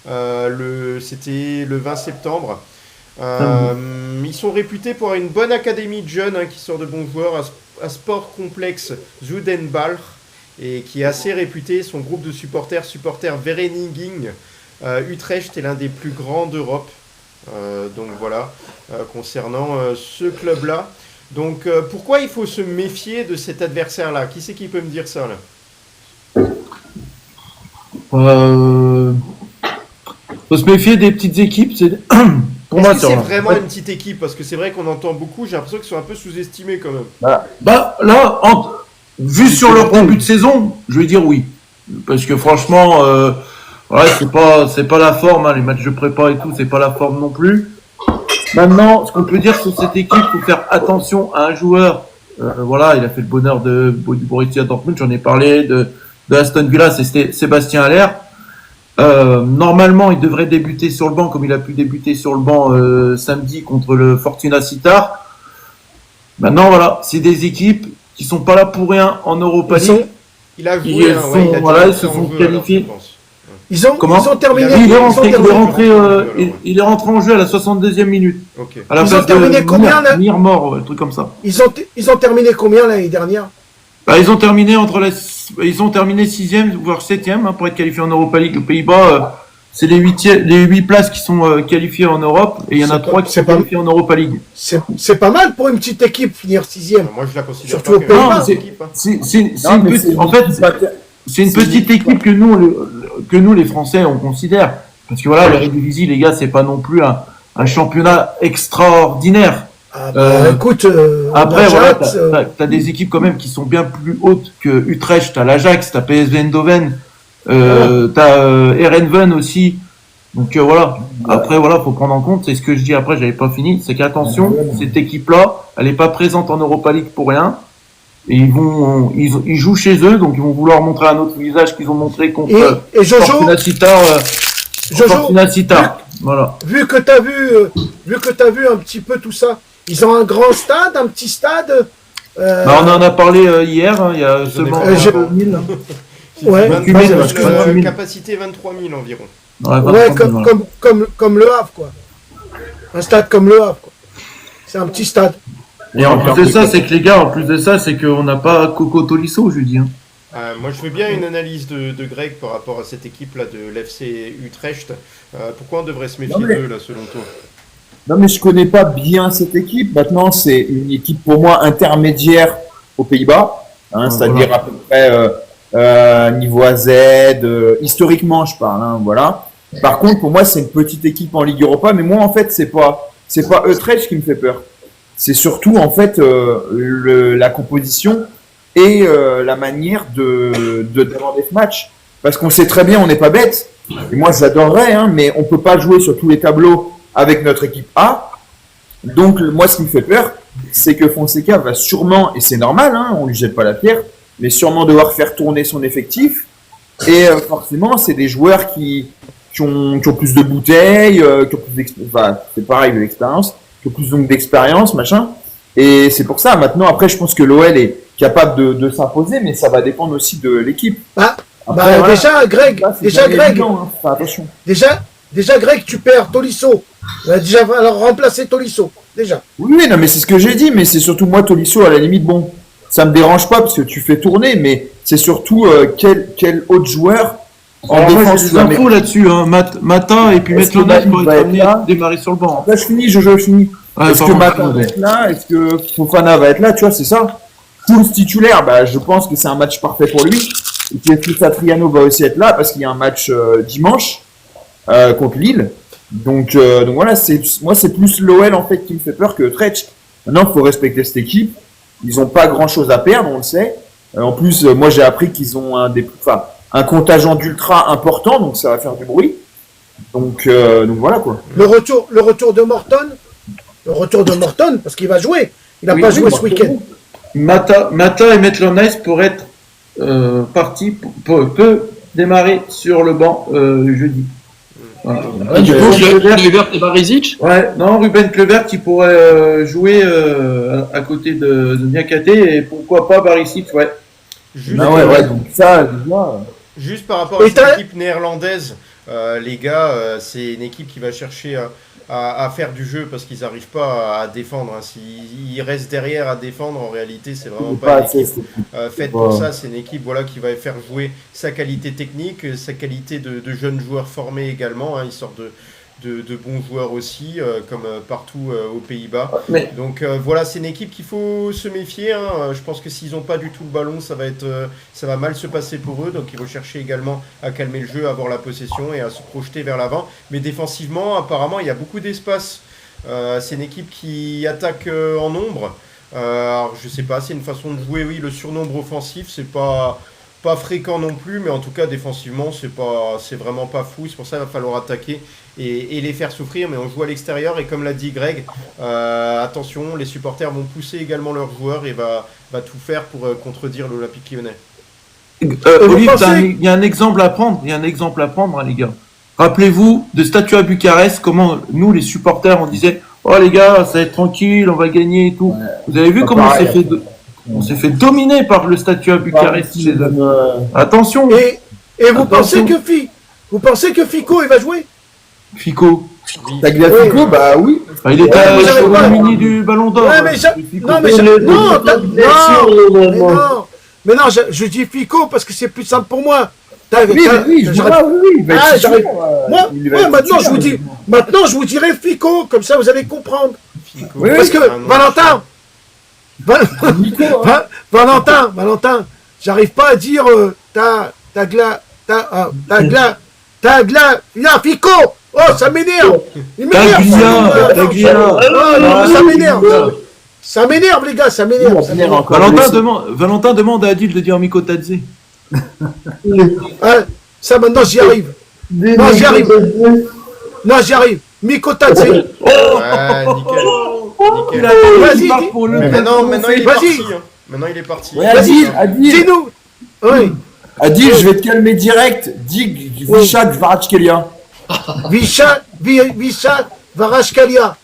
C'était le 20 septembre. Ils sont réputés pour avoir une bonne académie de jeunes qui sort de bons joueurs à sport complexe Zuidenbalch et qui est assez réputé. Son groupe de supporters Vereniging Utrecht est l'un des plus grands d'Europe. Donc voilà, concernant ce club-là. Donc pourquoi il faut se méfier de cet adversaire-là? Qui c'est qui peut me dire ça là? Faut se méfier des petites équipes. Pour moi, c'est vraiment une petite équipe, parce que c'est vrai qu'on entend beaucoup. J'ai l'impression qu'ils sont un peu sous-estimés quand même. Là, vu sur leur début de saison, je vais dire oui, parce que franchement, c'est pas la forme. Les matchs de prépa et tout, c'est pas la forme non plus. Maintenant, ce qu'on peut dire sur cette équipe, faut faire attention à un joueur. Il a fait le bonheur du Borussia Dortmund. J'en ai parlé de Aston Villa, c'est Sébastien Haller. Normalement, il devrait débuter sur le banc, comme il a pu débuter sur le banc samedi contre le Fortuna Sittard. Maintenant, voilà, c'est des équipes qui sont pas là pour rien en Europa League. Il a joué, ils se sont qualifiés. Ils ont terminé. Il est rentré en jeu à la 62e minute. Okay. À la ils ont terminé combien là? Mort, un truc comme ça. Ils ont terminé combien l'année dernière? Ils ont terminé 6e voire 7e pour être qualifiés en Europa League. Aux Pays-Bas, c'est les 8 places qui sont qualifiées en Europe et il y en a 3 qui sont qualifiées en Europa League. C'est pas mal pour une petite équipe finir 6e. Moi je la considère surtout pas c'est une petite équipe que nous les Français on considère, parce que voilà, le Eredivisie, les gars, c'est pas non plus un championnat extraordinaire. Écoute, après t'as des équipes quand même qui sont bien plus hautes que Utrecht. T'as l'Ajax, t'as PSV Eindhoven, t'as Heerenveen aussi. Donc voilà. Après faut prendre en compte, c'est ce que je dis après, j'avais pas fini, c'est qu'attention, cette équipe-là, elle est pas présente en Europa League pour rien. Et ils jouent chez eux, donc ils vont vouloir montrer un autre visage qu'ils ont montré contre Fortuna Sittard. Voilà. Vu que t'as vu un petit peu tout ça, ils ont un grand stade, un petit stade. On en a parlé hier, il y a seulement 2000. Ouais, capacité 23 000 environ. Comme le Havre, quoi. Un stade comme le Havre, quoi. C'est un petit stade. Et en plus de ça, c'est qu'on n'a pas Coco Tolisso, je dis. Moi, je veux bien une analyse de Greg par rapport à cette équipe-là de l'FC Utrecht. Pourquoi on devrait se méfier d'eux, là, selon toi? Non, mais je connais pas bien cette équipe. Maintenant, c'est une équipe pour moi intermédiaire aux Pays-Bas, c'est-à-dire à peu près niveau AZ, historiquement, je parle. Voilà. Par contre, pour moi, c'est une petite équipe en Ligue Europa, mais moi, en fait, c'est pas Utrecht qui me fait peur. C'est surtout en fait la composition et la manière d'avoir des matchs. Parce qu'on sait très bien, on n'est pas bête. Et moi, j'adorerais, hein, mais on peut pas jouer sur tous les tableaux avec notre équipe A. Donc, moi, ce qui me fait peur, c'est que Fonseca va sûrement, et c'est normal, hein, on lui jette pas la pierre, mais sûrement devoir faire tourner son effectif. Et forcément, c'est des joueurs qui ont plus de bouteilles, qui ont plus d'expérience, enfin, c'est pareil de l'expérience, qui ont plus donc d'expérience, machin. Et c'est pour ça. Maintenant, après, je pense que l'OL est capable de s'imposer, mais ça va dépendre aussi de l'équipe. Après, voilà. Déjà, Greg, évident, hein. Attention. Déjà, Greg, tu perds Tolisso. Déjà, alors remplacer Tolisso, déjà. Oui, non, mais c'est ce que j'ai dit, mais c'est surtout moi, Tolisso, à la limite, bon, ça me dérange pas parce que tu fais tourner, mais c'est surtout quel autre joueur en défense. J'ai des infos là-dessus, hein. Matin et puis mettre le match pour démarrer sur le banc. Là, je finis. Est-ce que Matin va être là? Est-ce que Fofana va être là? Tu vois, c'est ça. Pouls titulaire, je pense que c'est un match parfait pour lui. Et puis, est-ce que Satriano va aussi être là? Parce qu'il y a un match dimanche contre Lille. Donc voilà, moi, c'est plus l'OL en fait qui me fait peur que Utrecht. Maintenant, il faut respecter cette équipe. Ils n'ont pas grand-chose à perdre, on le sait. En plus, moi, j'ai appris qu'ils ont un contingent d'ultra important, donc ça va faire du bruit. Donc voilà quoi. Le retour de Morton, parce qu'il va jouer. Il n'a pas joué ce week-end. Mata et Maitland-Nice pour être parti, peut démarrer sur le banc jeudi. Voilà. Du coup, Kluivert et Barisic. Ouais, non, Ruben Kluivert qui pourrait jouer à côté de Niakate et pourquoi pas Barisic, ouais. Juste, donc ça, juste par rapport à cette équipe néerlandaise, les gars, c'est une équipe qui va chercher à faire du jeu parce qu'ils n'arrivent pas à défendre. Hein. S'ils restent derrière à défendre, en réalité, c'est vraiment pas une équipe faite pour ça. C'est une équipe qui va faire jouer sa qualité technique, sa qualité de jeunes joueurs formés également. Hein. Ils sortent de bons joueurs aussi, comme partout aux Pays-Bas. Donc voilà, c'est une équipe qu'il faut se méfier. Hein. Je pense que s'ils n'ont pas du tout le ballon, ça va mal se passer pour eux. Donc il faut chercher également à calmer le jeu, à avoir la possession et à se projeter vers l'avant. Mais défensivement, apparemment, il y a beaucoup d'espace. C'est une équipe qui attaque en nombre. Alors je sais pas, c'est une façon de jouer. Oui, le surnombre offensif, c'est pas fréquent non plus, mais en tout cas défensivement, c'est vraiment pas fou. C'est pour ça qu'il va falloir attaquer et les faire souffrir, mais on joue à l'extérieur et comme l'a dit Greg, attention, les supporters vont pousser également leurs joueurs et va tout faire pour contredire l'Olympique Lyonnais. Olive, il y a un exemple à prendre, hein, les gars. Rappelez-vous de Statue à Bucarest, comment nous, les supporters, on disait « Oh les gars, ça va être tranquille, on va gagner et tout. Ouais. » Vous avez vu comment on s'est fait dominer par le Statue à Bucarest. Attention. Et vous pensez que Fico il va jouer? Fico. Tagliafico, bah oui. Il était au mini du Ballon d'Or. Ouais, mais non, je dis Fico parce que c'est plus simple pour moi. Maintenant je vous dirai Fico, comme ça vous allez comprendre. Parce que Valentin, j'arrive pas à dire Fico. Oh, ça m'énerve. Il m'énerve. Ça m'énerve, les gars, ça m'énerve. Valentin demande à Adil de dire Mikotadze. Ça, maintenant, j'y arrive. Non, j'y arrive. Mikotadze. Nickel. Vas-y, maintenant, il est parti. Maintenant, il est parti. Vas-y, Adil. Dis-nous. Oui. Adil, je vais te calmer direct. Dis Vishat Kvaratskhelia. Vishat Kvaratskhelia.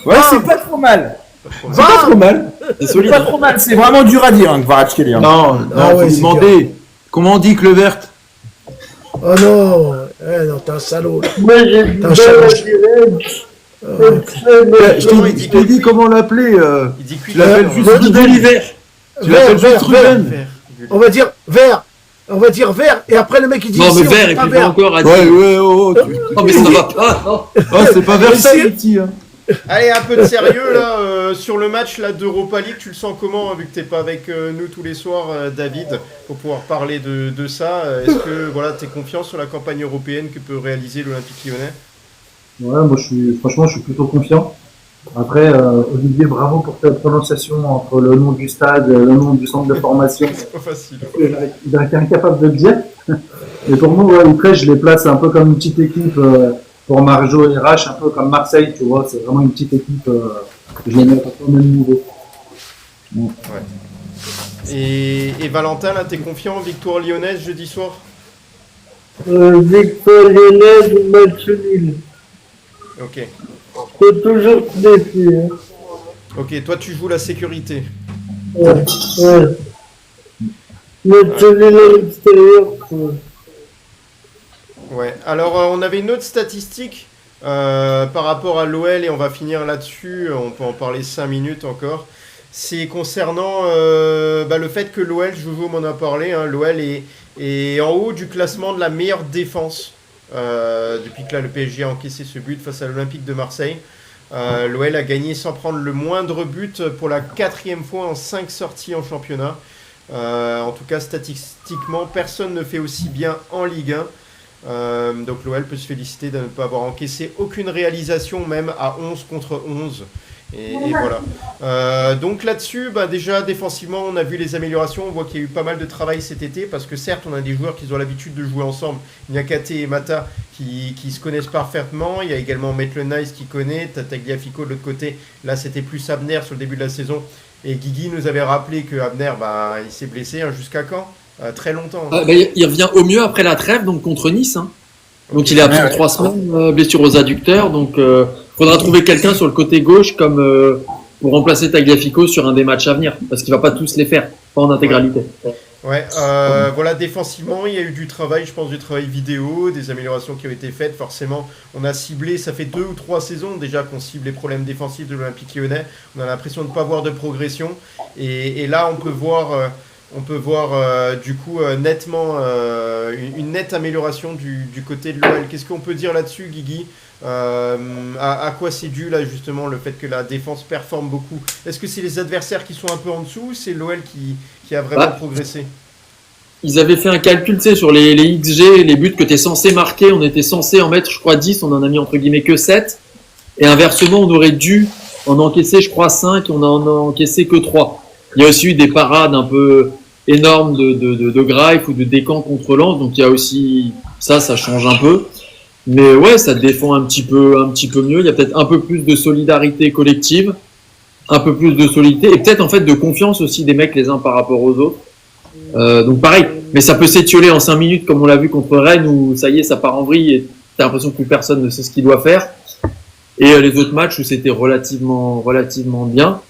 Ouais, c'est pas trop mal. C'est pas trop mal. C'est solide. Pas trop mal. C'est vraiment dur à dire, hein, Kvaratskhelia. Non, faut lui demander. Comment on dit Kluivert? Oh non, t'es un salaud. Moi, j'ai dit je t'ai dit comment l'appeler. Tu l'appelles juste Ruben. Tu l'appelles juste Ruben. On va dire vert. Et après le mec il dit non, mais vert, et puis pas encore à dire. Non, mais ça va pas, non. C'est pas Versailles, petit. Allez, un peu de sérieux là sur le match là d'Europa League. Tu le sens comment vu que t'es pas avec nous tous les soirs, David, pour pouvoir parler de ça. Est-ce que t'es confiant sur la campagne européenne que peut réaliser l'Olympique Lyonnais? Ouais, moi franchement je suis plutôt confiant. Après, Olivier, bravo pour ta prononciation entre le nom du stade, le nom du centre de formation. C'est pas facile. Il a été incapable de le dire. Et pour moi, ouais, après, je les place un peu comme une petite équipe pour Marjo et RH, un peu comme Marseille, tu vois. C'est vraiment une petite équipe. Je les mets pas au même niveau. Ouais. Et Valentin, là, t'es confiant, victoire lyonnaise jeudi soir? Victoire lyonnaise ou match nul. Ok. Faut toujours se défier. Hein. Ok, toi tu joues la sécurité. Ouais. Match nul à l'extérieur. Ouais, alors on avait une autre statistique par rapport à l'OL et on va finir là-dessus, on peut en parler 5 minutes encore. C'est concernant le fait que l'OL, Jojo m'en a parlé, hein, l'OL est en haut du classement de la meilleure défense depuis que là, le PSG a encaissé ce but face à l'Olympique de Marseille. L'OL a gagné sans prendre le moindre but pour la 4e fois en 5 sorties en championnat. En tout cas, statistiquement, personne ne fait aussi bien en Ligue 1. Donc l'OL peut se féliciter de ne pas avoir encaissé aucune réalisation, même à 11 contre 11. Et voilà. Donc là-dessus, déjà défensivement, on a vu les améliorations. On voit qu'il y a eu pas mal de travail cet été parce que certes, on a des joueurs qui ont l'habitude de jouer ensemble. Niakate et Mata qui se connaissent parfaitement. Il y a également Maitland Nice qui connaît. Tagliafico de l'autre côté. Là, c'était plus Abner sur le début de la saison. Et Guigui nous avait rappelé que Abner, il s'est blessé jusqu'à quand? Très longtemps. Il revient au mieux après la trêve, donc contre Nice. Hein. Donc il est absent 3 semaines, blessure aux adducteurs. Donc faudra trouver quelqu'un sur le côté gauche comme pour remplacer Tagliafico sur un des matchs à venir, parce qu'il va pas tous les faire, pas en intégralité. Ouais, voilà, défensivement, il y a eu du travail, je pense, du travail vidéo, des améliorations qui ont été faites. Forcément, on a ciblé, ça fait 2 ou 3 saisons déjà qu'on cible les problèmes défensifs de l'Olympique Lyonnais. On a l'impression de ne pas voir de progression. Et là, on peut voir du coup nettement une nette amélioration du côté de l'OL. Qu'est-ce qu'on peut dire là-dessus, Guigui? À quoi c'est dû là justement le fait que la défense performe beaucoup? Est-ce que c'est les adversaires qui sont un peu en dessous ou c'est l'OL qui a vraiment progressé? Ils avaient fait un calcul, tu sais, sur les XG, les buts que tu es censé marquer. On était censé en mettre, je crois, 10, on en a mis entre guillemets que 7. Et inversement, on aurait dû en encaisser, je crois, 5, on en a encaissé que 3. Il y a aussi eu des parades un peu énormes de Greif ou de Descamps contre Lens, donc il y a aussi ça change un peu. Mais ouais, ça défend un petit peu mieux. Il y a peut-être un peu plus de solidarité collective, un peu plus de solidité et peut-être en fait de confiance aussi des mecs les uns par rapport aux autres. Donc pareil, mais ça peut s'étioler en 5 minutes comme on l'a vu contre Rennes où ça y est, ça part en vrille et t'as l'impression que plus personne ne sait ce qu'il doit faire. Et les autres matchs où c'était relativement bien.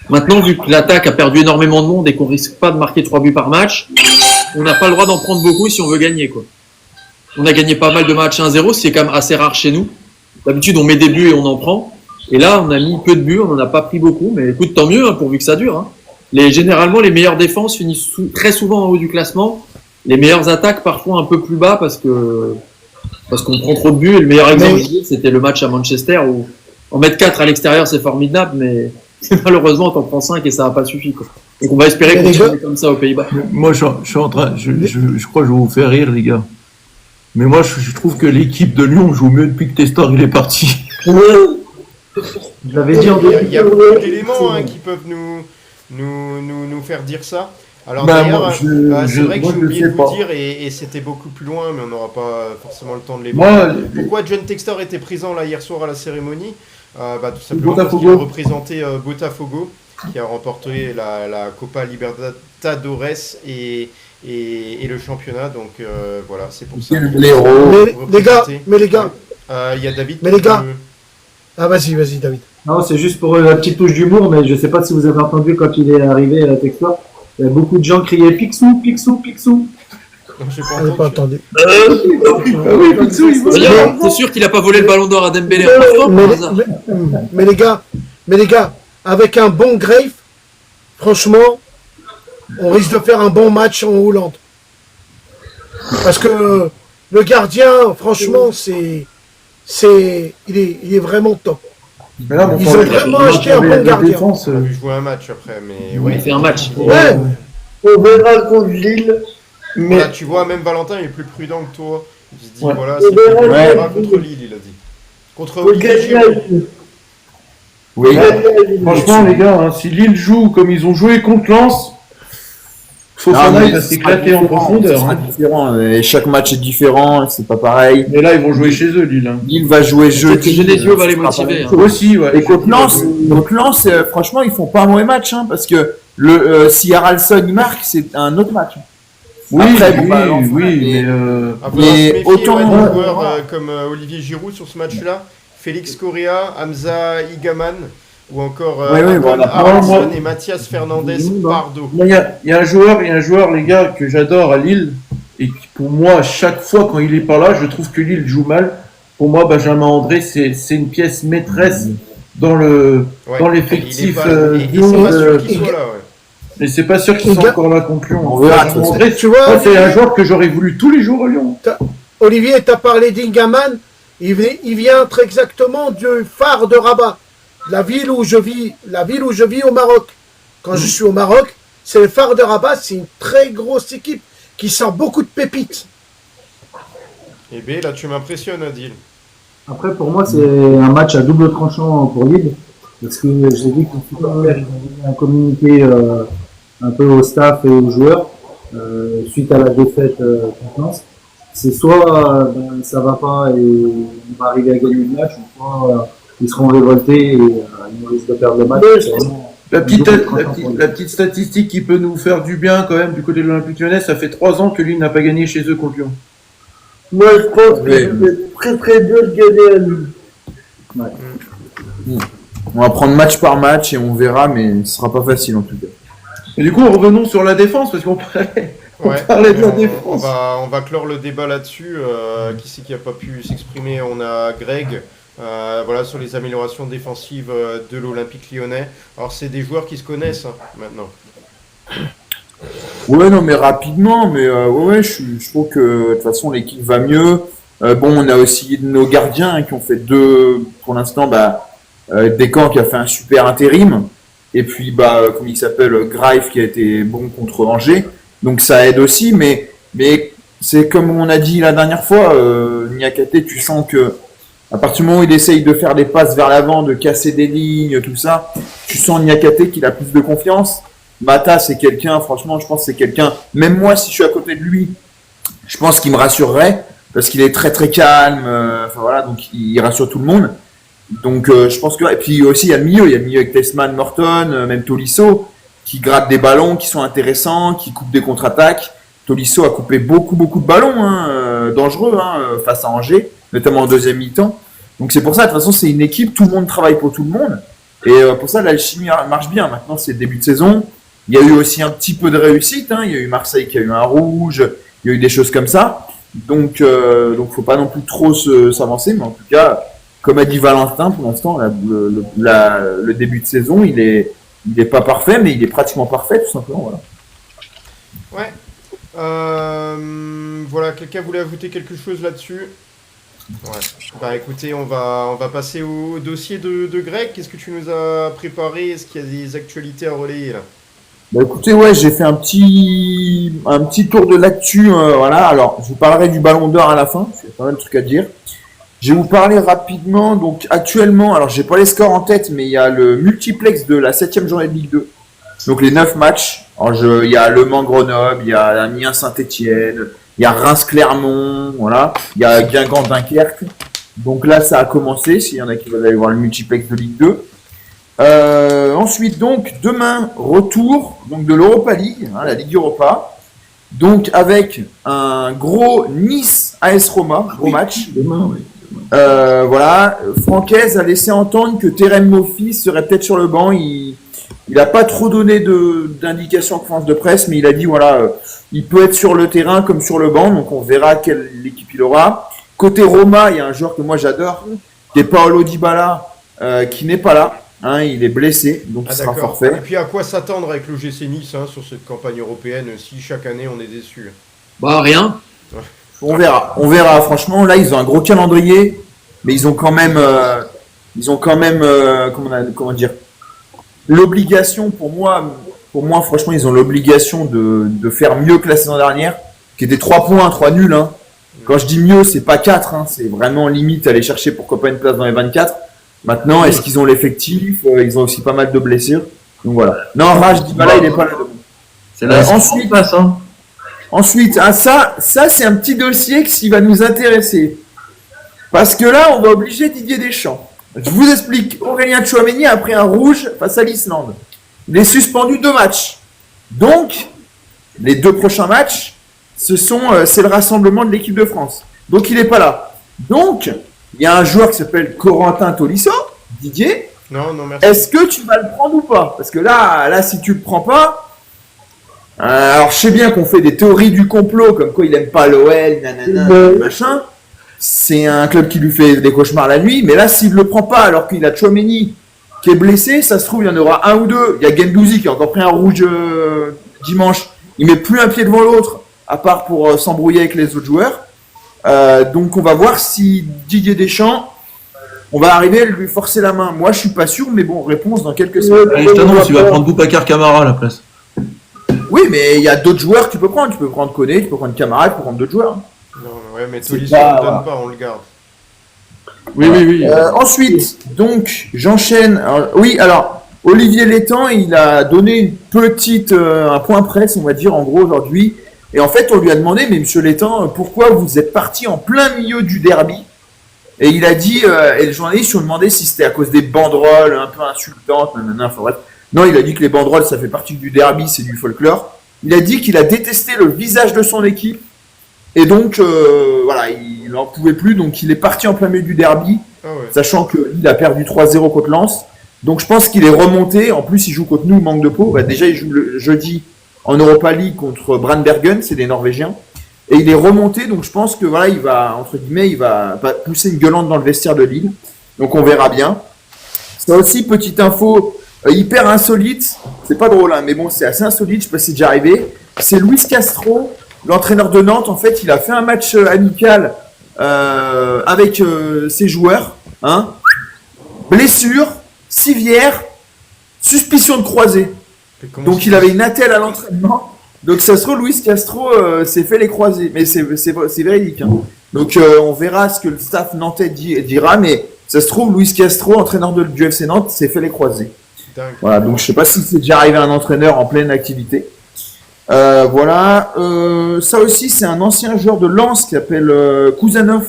Maintenant, vu que l'attaque a perdu énormément de monde et qu'on risque pas de marquer 3 buts par match, on n'a pas le droit d'en prendre beaucoup si on veut gagner, quoi. On a gagné pas mal de matchs 1-0, ce qui est quand même assez rare chez nous. D'habitude, on met des buts et on en prend. Et là, on a mis peu de buts, on n'en a pas pris beaucoup. Mais écoute, tant mieux, pourvu que ça dure. Hein. Généralement, les meilleures défenses finissent très souvent en haut du classement. Les meilleures attaques, parfois un peu plus bas parce qu'on prend trop de buts. Et le meilleur exemple, c'était le match à Manchester où en mettre 4 à l'extérieur, c'est formidable, mais malheureusement, t'en prends 5 et ça n'a pas suffi, quoi. Donc on va espérer continuer comme ça aux Pays-Bas. Moi, je suis en train, je crois que je vais vous faire rire, les gars. Mais moi, je trouve que l'équipe de Lyon joue mieux depuis que Testor il est parti. Je l'avais dit en début. Il y a beaucoup d'éléments qui peuvent nous faire dire ça. Alors d'ailleurs, c'est vrai que j'ai oublié de vous dire, et c'était beaucoup plus loin, mais on n'aura pas forcément le temps de l'évoquer. Pourquoi John Textor était présent là hier soir à la cérémonie? Tout simplement parce qu'il a représenté Botafogo, qui a remporté la Copa Libertadores et le championnat, donc voilà, c'est pour ça. Mais les gars, il y a David. Mais les gars, vas-y David. Non, c'est juste pour la petite touche d'humour, mais je sais pas si vous avez entendu quand il est arrivé à Textor, il y a beaucoup de gens criaient Picsou, Picsou, Picsou. Je pas entendu. C'est sûr qu'il a pas volé le ballon d'or à Dembélé. Mais les gars, avec un bon Greif, franchement, on risque de faire un bon match en Hollande. Parce que le gardien, franchement, il est vraiment top. Ils ont vraiment acheté un bon gardien. On a vu jouer un match après, mais ouais, il fait un match. Ouais. On verra contre Lille. Mais là, tu vois, même Valentin il est plus prudent que toi. Il se dit, voilà, c'est on verra contre Lille, il a dit. Contre Olivier Giroud. Oui. Franchement, les gars, hein, si Lille joue comme ils ont joué contre Lens, Fofana il va s'éclater en profondeur. Ce sera différent. Et chaque match est différent, c'est pas pareil. Mais là, ils vont jouer chez eux, Lille. Hein. Lille va jouer jeudi. Genesio va les motiver. Hein. Aussi, ouais. Et contre Lens, franchement, ils font pas un mauvais match, hein, parce que si Haralson il marque, c'est un autre match. Oui, après, mais autant des joueurs comme Olivier Giroud sur ce match-là, Félix Correa, Hamza Igaman, ou encore Haralson et Mathias Fernandez Pardo. Il y a un joueur, les gars, que j'adore à Lille, et qui, pour moi, chaque fois quand il est pas là, je trouve que Lille joue mal. Pour moi, Benjamin André, c'est une pièce maîtresse dans l'effectif. Mais c'est pas sûr qu'il soit encore là contre Lyon. On verra, André, tu vois, c'est un joueur que j'aurais voulu tous les jours à Lyon. Olivier, tu as parlé d'Ingaman. Il vient très exactement du phare de Rabat, la ville où je vis au Maroc. Quand je suis au Maroc, c'est le phare de Rabat, c'est une très grosse équipe qui sort beaucoup de pépites. Eh bien, là, tu m'impressionnes, Adil. Après, pour moi, c'est un match à double tranchant pour Lille, parce que j'ai vu qu'ils ont un communiqué un peu au staff et aux joueurs suite à la défaite contre Lens. C'est soit ça va pas et on va arriver à gagner le match, ou soit ils seront révoltés et ils risquent de perdre le match. La petite statistique qui peut nous faire du bien quand même du côté de l'Olympique Lyonnais, ça fait 3 ans que Lille n'a pas gagné chez eux contre Lyon. Moi, je pense que c'est très très dur de gagner à Lille. Ouais. On va prendre match par match et on verra, mais ce sera pas facile en tout cas. Et du coup, revenons sur la défense, parce qu'on parlait de la défense. On va clore le débat là-dessus. Qui c'est qui n'a pas pu s'exprimer? On a Greg. Sur les améliorations défensives de l'Olympique Lyonnais. Alors, c'est des joueurs qui se connaissent maintenant. Ouais, non, mais rapidement, mais je trouve que de toute façon l'équipe va mieux. On a aussi nos gardiens qui ont fait pour l'instant, Descamps qui a fait un super intérim, et puis comme il s'appelle, Greif qui a été bon contre Angers, donc ça aide aussi, mais c'est comme on a dit la dernière fois, Niakate, tu sens que à partir du moment où il essaye de faire des passes vers l'avant, de casser des lignes, tout ça, tu sens Niakate qu'il a plus de confiance. Mata, c'est quelqu'un, franchement, je pense que c'est quelqu'un, même moi, si je suis à côté de lui, je pense qu'il me rassurerait, parce qu'il est très très calme, donc il rassure tout le monde. Donc je pense que, et puis aussi il y a le milieu avec Tessman, Morton, même Tolisso, qui grattent des ballons, qui sont intéressants, qui coupent des contre-attaques. Tolisso a coupé beaucoup de ballons, dangereux, face à Angers, notamment en deuxième mi-temps. Donc c'est pour ça, de toute façon, c'est une équipe, tout le monde travaille pour tout le monde. Et pour ça, l'alchimie marche bien. Maintenant, c'est le début de saison. Il y a eu aussi un petit peu de réussite. Il y a eu Marseille qui a eu un rouge. Il y a eu des choses comme ça. Donc faut pas non plus trop s'avancer. Mais en tout cas, comme a dit Valentin, pour l'instant, le début de saison, il est pas parfait, mais il est pratiquement parfait, tout simplement. Voilà. Ouais. Quelqu'un voulait ajouter quelque chose là-dessus? Ouais. Écoutez, on va passer au dossier de Greg. Qu'est-ce que tu nous as préparé? Est-ce qu'il y a des actualités à relayer là? Écoutez, j'ai fait un petit tour de l'actu. Alors, je vous parlerai du Ballon d'Or à la fin. Il y a pas mal de trucs à dire. Je vais vous parler rapidement. Donc, actuellement, alors j'ai pas les scores en tête, mais il y a le multiplex de la 7e journée de Ligue 2. Donc, les 9 matchs. Alors, il y a Le Mans-Grenoble, il y a Amiens-Saint-Etienne, il y a Reims-Clermont, voilà. Il y a Guingamp-Dunkerque. Donc là, ça a commencé, s'il y en a qui veulent aller voir le multiplex de Ligue 2. Ensuite, donc, demain, retour donc de l'Europa League, la Ligue Europa. Donc, avec un gros Nice-AS Roma, gros match. Demain, oui. Francaise a laissé entendre que Terem Moffi serait peut-être sur le banc. Il n'a pas trop donné d'indications en conférence de presse, mais il a dit il peut être sur le terrain comme sur le banc, donc on verra quelle équipe il aura. Côté Roma, il y a un joueur que moi j'adore, qui est Paolo Dybala, qui n'est pas là. Il est blessé, donc il sera forfait. Et puis à quoi s'attendre avec le GC Nice sur cette campagne européenne si chaque année on est déçu? Rien. Ouais. On verra. Franchement, là ils ont un gros calendrier, mais ils ont quand même, comment dire, l'obligation pour moi, franchement, ils ont l'obligation de faire mieux que la saison dernière, qui était 3 points, 3 nuls. Quand je dis mieux, c'est pas 4, c'est vraiment limite aller chercher pourquoi pas une place dans les 24. Maintenant, est-ce qu'ils ont l'effectif? Ils ont aussi pas mal de blessures. Donc voilà. Non, Raj Dybala, il n'est pas là. C'est là Ensuite, passe, hein. Ensuite, ça c'est un petit dossier qui va nous intéresser. Parce que là, on va obliger Didier Deschamps. Je vous explique. Aurélien Tchouaméni a pris un rouge face à l'Islande. Il est suspendu 2 matchs. Donc, les 2 prochains matchs, c'est le rassemblement de l'équipe de France. Donc, il n'est pas là. Donc, il y a un joueur qui s'appelle Corentin Tolisso, Didier. Non, merci. Est-ce que tu vas le prendre ou pas? Parce que là, si tu le prends pas, alors je sais bien qu'on fait des théories du complot, comme quoi il aime pas l'OL, nanana, machin. C'est un club qui lui fait des cauchemars la nuit, mais là, s'il le prend pas, alors qu'il a Tchouaméni qui est blessé, ça se trouve, il y en aura un ou deux. Il y a Gendouzi qui a encore pris un rouge dimanche. Il met plus un pied devant l'autre, à part pour s'embrouiller avec les autres joueurs. Donc on va voir si Didier Deschamps, on va arriver à lui forcer la main. Moi, je suis pas sûr, mais bon, réponse dans quelques semaines. Allez, je t'annonce, tu vas prendre Boubacar Camara à la place. Oui, mais il y a d'autres joueurs que tu peux prendre. Tu peux prendre Koné, tu peux prendre Camara, tu peux prendre d'autres joueurs. Non, ouais, mais Tolisso, on ne donne pas, on le garde. Oui. Ensuite, donc, j'enchaîne. Alors, Olivier Létang, il a donné une petite, un point presse, on va dire, en gros, aujourd'hui. Et en fait, on lui a demandé, mais monsieur Létang, pourquoi vous êtes parti en plein milieu du derby? Et il a dit, et le journaliste lui a demandé si c'était à cause des banderoles un peu insultantes, enfin bref. Non, il a dit que les banderoles, ça fait partie du derby, c'est du folklore. Il a dit qu'il a détesté le visage de son équipe. Et donc, voilà, il n'en pouvait plus. Donc, il est parti en plein milieu du derby, sachant qu'il a perdu 3-0 contre Lens. Donc, je pense qu'il est remonté. En plus, il joue contre nous, manque de peau. Bah, déjà, il joue le jeudi en Europa League contre Brandbergen, c'est des Norvégiens. Et il est remonté. Donc, je pense que voilà, il va, entre guillemets, il va pousser une gueulante dans le vestiaire de Lille. Donc, on verra bien. Ça aussi, petite info hyper insolite. C'est pas drôle, hein, mais bon, c'est assez insolite. Je sais pas si c'est déjà arrivé. C'est Luis Castro. L'entraîneur de Nantes, en fait, il a fait un match amical avec ses joueurs. Hein. Blessure, civière, suspicion de croisé. Donc il avait une attelle à l'entraînement. Donc ça se trouve, Luis Castro s'est fait les croisés. Mais c'est véridique. Hein. Donc on verra ce que le staff nantais dira. Mais ça se trouve, Luis Castro, entraîneur du FC Nantes, s'est fait les croisés. Voilà, donc je sais pas si c'est déjà arrivé à un entraîneur en pleine activité. Voilà, ça aussi c'est un ancien joueur de Lens qui s'appelle Kouzanov,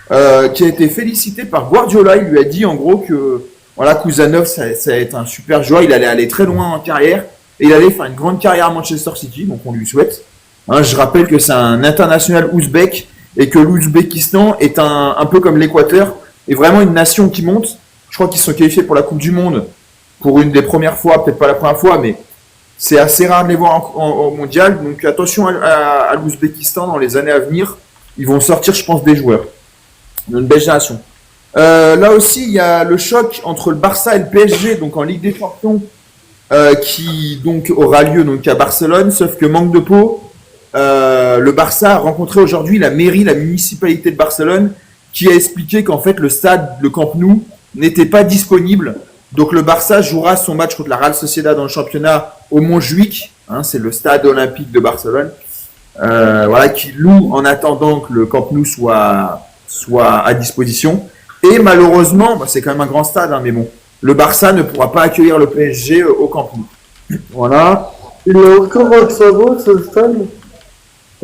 qui a été félicité par Guardiola. Il lui a dit en gros que voilà, Kouzanov ça va être un super joueur, il allait aller très loin en carrière et il allait faire une grande carrière à Manchester City, donc on lui souhaite. Hein, je rappelle que c'est un international ouzbek et que l'Ouzbékistan est un peu comme l'Équateur, est vraiment une nation qui monte. Je crois qu'ils sont qualifiés pour la Coupe du Monde pour une des premières fois, peut-être pas la première fois, mais c'est assez rare de les voir au mondial, donc attention à l'Ouzbékistan dans les années à venir. Ils vont sortir, je pense, des joueurs. Une belle génération. Là aussi, il y a le choc entre le Barça et le PSG, donc en Ligue des Champions, qui donc aura lieu donc à Barcelone, sauf que manque de peau. Le Barça a rencontré aujourd'hui la mairie, la municipalité de Barcelone, qui a expliqué qu'en fait le stade, le Camp Nou, n'était pas disponible. Donc le Barça jouera son match contre la Real Sociedad dans le championnat au Montjuïc, hein, c'est le stade olympique de Barcelone, voilà, qui loue en attendant que le Camp Nou soit à disposition. Et malheureusement, c'est quand même un grand stade, hein, mais bon, le Barça ne pourra pas accueillir le PSG au Camp Nou. Voilà. Il est encore en travaux, ce stade?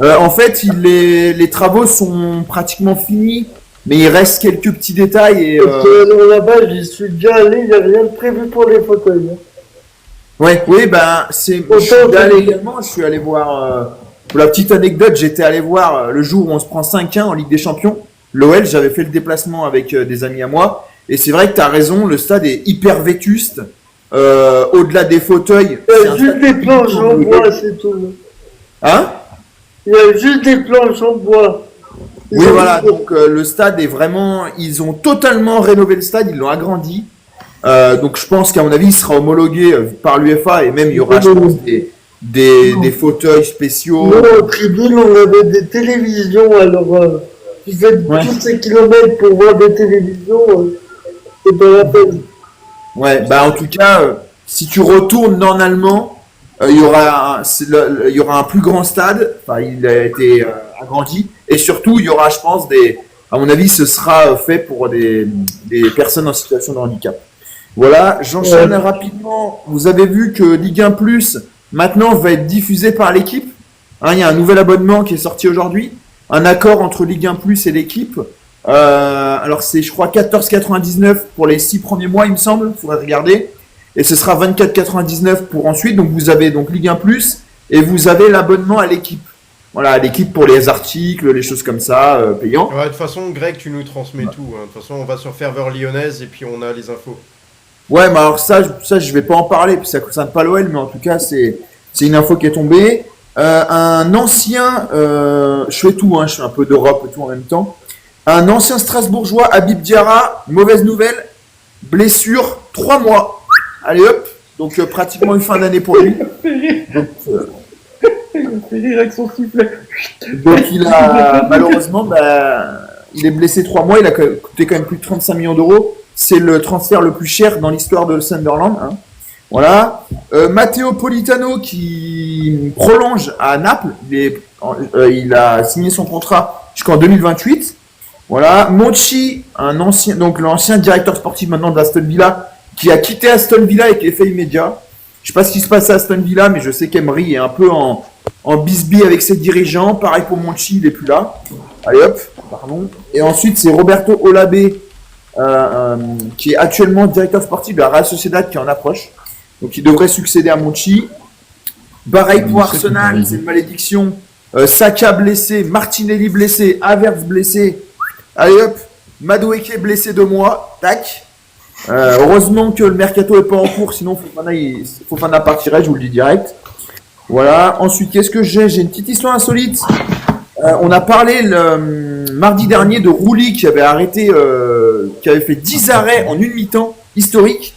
En fait, les travaux sont pratiquement finis. Mais il reste quelques petits détails et... Alors là-bas, j'y suis déjà allé, il n'y a rien de prévu pour les fauteuils. Hein. Ouais, oui, ben, je suis allé également, je suis allé voir... pour la petite anecdote, j'étais allé voir le jour où on se prend 5-1 en Ligue des Champions. L'OL, j'avais fait le déplacement avec des amis à moi. Et c'est vrai que tu as raison, le stade est hyper vétuste. Au-delà des fauteuils... Il y a juste des planches en bois, c'est tout. Hein? Il y a juste des planches en bois. Oui, voilà, donc le stade est vraiment... Ils ont totalement rénové le stade, ils l'ont agrandi. Donc je pense qu'à mon avis, il sera homologué par l'UEFA et même il y aura, je pense, des fauteuils spéciaux. Nous, en tribune, on avait des télévisions, alors tu fais tous ces kilomètres pour voir des télévisions, c'est pas la peine. Ouais, bah en tout cas, si tu retournes normalement, il y aura un plus grand stade, enfin il a été agrandi, et surtout il y aura, je pense, À mon avis, ce sera fait pour des personnes en situation de handicap. Voilà, j'enchaîne rapidement. Vous avez vu que Ligue 1 Plus, maintenant, va être diffusé par l'équipe. Hein, il y a un nouvel abonnement qui est sorti aujourd'hui. Un accord entre Ligue 1 Plus et l'équipe. Alors, c'est, je crois, 14,99 pour les 6 premiers mois, il me semble. Il faudrait regarder. Et ce sera 24,99 pour ensuite. Donc, vous avez donc Ligue 1 Plus et vous avez l'abonnement à l'équipe. Voilà, l'équipe pour les articles, les choses comme ça, payants. Ouais, de toute façon, Greg, tu nous transmets tout. Hein. De toute façon, on va sur Ferveur Lyonnaise et puis on a les infos. Ouais, mais alors ça, je vais pas en parler, puis ça concerne pas l'OL, mais en tout cas, c'est une info qui est tombée. Un ancien, je fais tout, hein, je fais un peu d'Europe et tout en même temps. Un ancien Strasbourgeois, Habib Diarra, mauvaise nouvelle, blessure, 3 mois. Allez hop, donc pratiquement une fin d'année pour lui. Donc, il me fait rire avec son sifflet. Donc il a malheureusement, il est blessé 3 mois, il a coûté quand même plus de 35 millions d'euros. C'est le transfert le plus cher dans l'histoire de Sunderland. Hein. Voilà. Matteo Politano qui prolonge à Naples. Il a signé son contrat jusqu'en 2028. Voilà. Monchi, donc l'ancien directeur sportif maintenant d'Aston Villa, qui a quitté Aston Villa avec effet immédiat. Je sais pas ce qui se passe à Aston Villa, mais je sais qu'Emery est un peu en bisbille avec ses dirigeants. Pareil pour Monchi, il est plus là. Allez hop, pardon. Et ensuite, c'est Roberto Olabe, qui est actuellement directeur sportif de la Real Sociedad, qui en approche. Donc, il devrait succéder à Monchi. Pareil pour Arsenal, c'est une malédiction. Saka blessé, Martinelli blessé, Havertz blessé. Allez hop, Madueke blessé 2 mois. Tac. Heureusement que le mercato est pas en cours, sinon Fofana partirait, je vous le dis direct. Voilà. Ensuite, qu'est-ce que j'ai? J'ai une petite histoire insolite. On a parlé mardi dernier de Rouli qui avait arrêté, qui avait fait 10 arrêts en une mi-temps historique.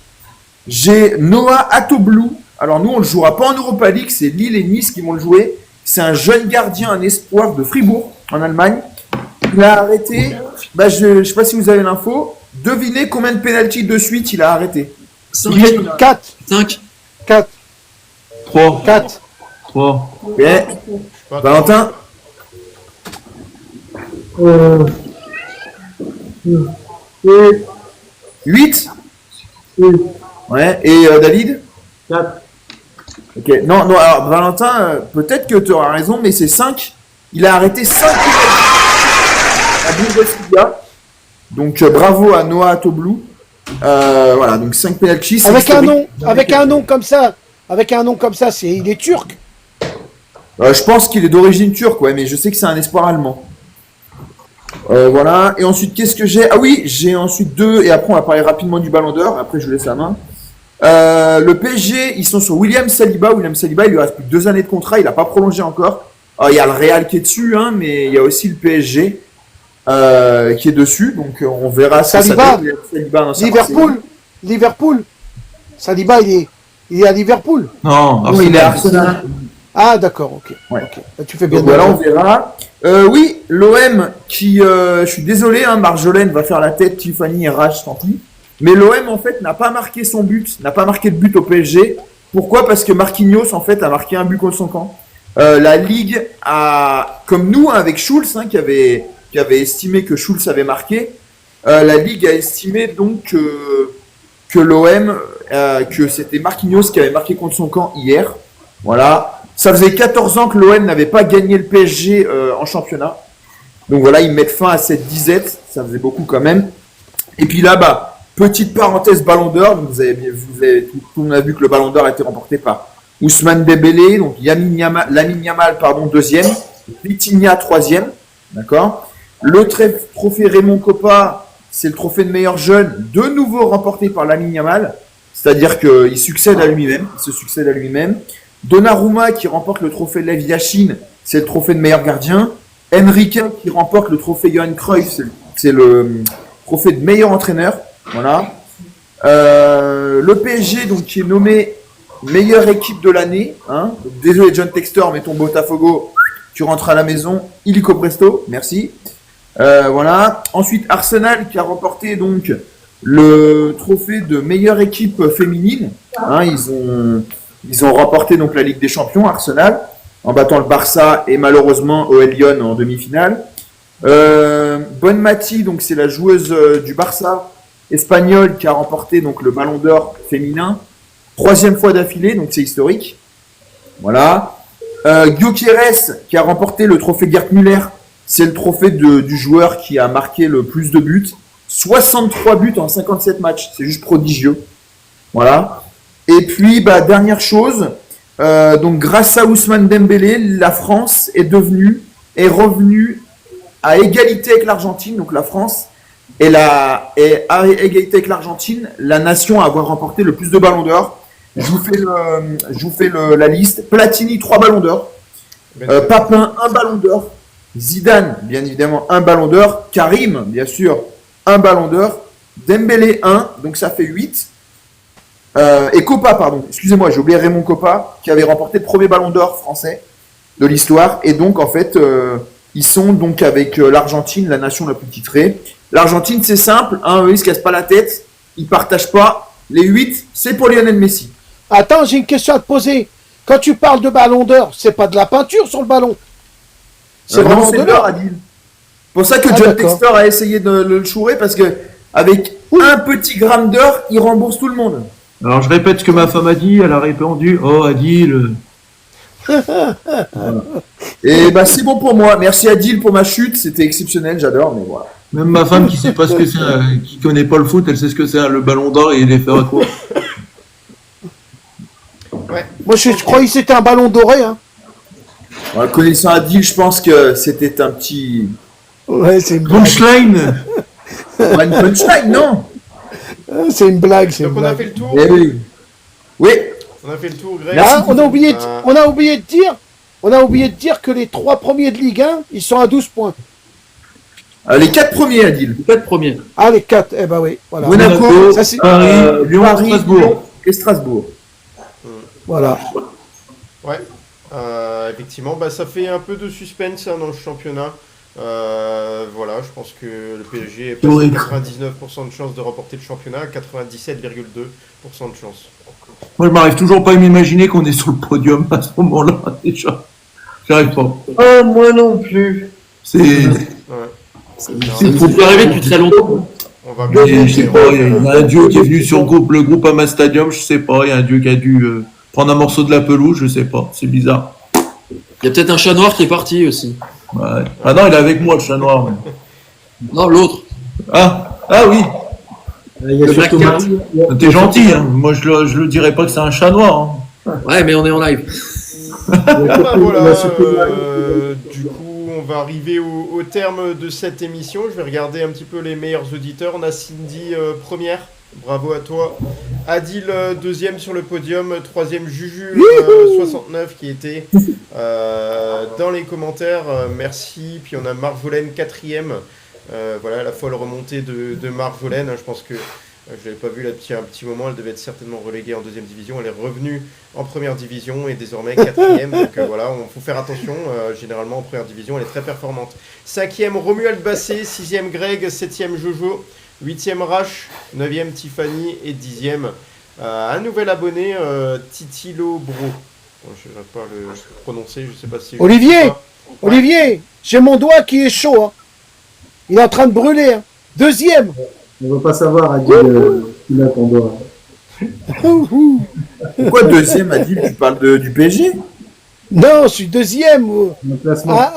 J'ai Noah Atoblou. Alors nous, on le jouera pas en Europa League, c'est Lille et Nice qui vont le jouer. C'est un jeune gardien, un espoir de Fribourg en Allemagne. Il a arrêté. Je sais pas si vous avez l'info. Devinez combien de pénaltys de suite il a arrêté. 4. 5. 4. 3. 4. 3. Okay. Valentin. 8. Ouais. Et David? 4. Ok. Non, alors Valentin, peut-être que tu auras raison, mais c'est 5. Il a arrêté 5 à Bundesliga. Donc bravo à Noah Atoblou. Voilà, donc 5 penalties. Avec un nom comme ça, il est turc. Je pense qu'il est d'origine turque, ouais, mais je sais que c'est un espoir allemand. Voilà, et ensuite qu'est-ce que j'ai? Ah oui, j'ai ensuite 2, et après on va parler rapidement du Ballon d'Or, après je vous laisse la main. Le PSG, ils sont sur William Saliba. William Saliba, il lui reste plus que 2 années de contrat, il n'a pas prolongé encore. Il y a le Real qui est dessus, hein, mais il y a aussi le PSG qui est dessus, donc on verra. Saliba, Liverpool. Saliba, il est à Liverpool. Non, il est à Arsenal. Ah d'accord, ok. Ouais. Okay. Tu fais bien. Donc, voilà, on verra. Oui, l'OM qui, je suis désolé, hein, Marjolaine va faire la tête, Tiffany et Raj, tant pis. Mais l'OM en fait n'a pas marqué son but, n'a pas marqué de but au PSG. Pourquoi? Parce que Marquinhos en fait a marqué un but contre son camp. La Ligue a, comme nous, hein, avec Schulz, hein, qui avait estimé que Schulz avait marqué, la Ligue a estimé donc que l'OM, que c'était Marquinhos qui avait marqué contre son camp hier. Voilà. Ça faisait 14 ans que l'OM n'avait pas gagné le PSG en championnat. Donc voilà, ils mettent fin à cette disette. Ça faisait beaucoup quand même. Et puis là-bas, petite parenthèse Ballon d'Or. Vous avez tout le monde a vu que le Ballon d'Or a été remporté par Ousmane Dembélé, donc Lamine Yamal, deuxième, Vitinha, troisième. D'accord. Le trophée Raymond Kopa, c'est le trophée de meilleur jeune, de nouveau remporté par Lamine Yamal. C'est-à-dire qu'il succède à lui-même. Il se succède à lui-même. Donnarumma qui remporte le trophée Lev Yashin, c'est le trophée de meilleur gardien. Enrique qui remporte le trophée Johan Cruyff, c'est le trophée de meilleur entraîneur. Voilà. Le PSG donc qui est nommé meilleure équipe de l'année. Hein. Désolé John Textor, mais ton Botafogo, tu rentres à la maison. Illico presto, merci. Voilà. Ensuite Arsenal qui a remporté donc le trophée de meilleure équipe féminine. Hein, ils ont remporté donc la Ligue des Champions, Arsenal, en battant le Barça et malheureusement OL Lyon en demi-finale. Bonmati, donc c'est la joueuse du Barça espagnole qui a remporté donc le Ballon d'Or féminin, 3e fois d'affilée, donc c'est historique. Voilà. Gyökeres qui a remporté le trophée Gerd Müller, c'est le trophée du joueur qui a marqué le plus de buts, 63 buts en 57 matchs, c'est juste prodigieux. Voilà. Et puis dernière chose, donc grâce à Ousmane Dembélé, la France est revenue à égalité avec l'Argentine, donc la France est à égalité avec l'Argentine, la nation à avoir remporté le plus de ballons d'or. Je vous fais la liste. Platini, 3 ballons d'or. Papin, 1 ballon d'or. Zidane, bien évidemment, 1 ballon d'or. Karim, bien sûr, 1 ballon d'or. Dembélé, 1, donc ça fait 8. Et Kopa, pardon, excusez-moi, j'ai oublié Raymond Kopa, qui avait remporté le premier ballon d'or français de l'histoire. Et donc, en fait, ils sont donc avec l'Argentine, la nation la plus titrée. L'Argentine, c'est simple, eux, ils se cassent pas la tête, ils partagent pas. Les 8, c'est pour Lionel Messi. Attends, j'ai une question à te poser. Quand tu parles de ballon d'or, c'est pas de la peinture sur le ballon. C'est vraiment de l'or, Adil. C'est pour ça que John Textor a essayé de le chourer, parce que avec un petit gramme d'or, il rembourse tout le monde. Alors je répète ce que ma femme a dit, elle a répondu, oh Adil. Et c'est bon pour moi. Merci Adil pour ma chute, c'était exceptionnel, j'adore, mais voilà. Même ma femme qui sait pas ce que c'est, qui connaît pas le foot, elle sait ce que c'est le ballon d'or et il est fait à quoi. Ouais. Moi je croyais que c'était un ballon doré. Hein. Ouais, connaissant Adil, je pense que c'était un petit... Ouais, c'est une punchline. Une punchline, non. C'est une blague, c'est une Donc on blague. a fait le tour. Eh oui. Oui. On a fait le tour, Greg. Ah, on a oublié de dire que les 3 premiers de Ligue 1, ils sont à 12 points. Les 4 premiers, Adil. Les 4 premiers. Ah, les 4, eh ben oui. Voilà. Monaco, ça, c'est... Paris, Lyon, Paris, Strasbourg. Lyon et Strasbourg. Voilà. Ouais. Effectivement, ça fait un peu de suspense dans le championnat. Voilà, je pense que le PSG est passé 99% de chances de remporter le championnat, 97,2% de chance. Moi je m'arrive toujours pas à m'imaginer qu'on est sur le podium à ce moment-là déjà. J'arrive pas. Ah, moi non plus. C'est... Il faut plus arriver depuis très longtemps. On va je sais pas, il y a un dieu qui est venu sur le groupe Ama Stadium, je sais pas, il y a un dieu qui a dû prendre un morceau de la pelouse, je sais pas, c'est bizarre. Il y a peut-être un chat noir qui est parti aussi. Ouais. Ah non, il est avec moi le chat noir. Non, l'autre. Ah oui. Il y a surtout Marie. T'es gentil, hein. Moi je le dirais pas que c'est un chat noir. Hein. Ouais, mais on est en live. Voilà, du coup, on va arriver au terme de cette émission. Je vais regarder un petit peu les meilleurs auditeurs. On a Cindy première, bravo à toi. Adil deuxième sur le podium, troisième Juju 69 qui était dans les commentaires. Merci. Puis on a Marjolaine quatrième. Voilà la folle remontée de Marjolaine. Je pense que je l'avais pas vue là depuis un petit moment. Elle devait être certainement reléguée en deuxième division. Elle est revenue en première division et désormais quatrième. Donc voilà, il faut faire attention. Généralement en première division, elle est très performante. Cinquième Romuald Bassé, sixième Greg, septième Jojo, huitième Rache, neuvième Tiffany et dixième un nouvel abonné Titilo Bro. Bon, je ne vais pas le prononcer, je sais pas si... Olivier, j'ai mon doigt qui est chaud. Hein. Il est en train de brûler. Hein. Deuxième. On va pas savoir, Adil, il a ton doigt. Pourquoi deuxième, Adil? Tu parles du PSG? Non, je suis deuxième. Le classement. Là.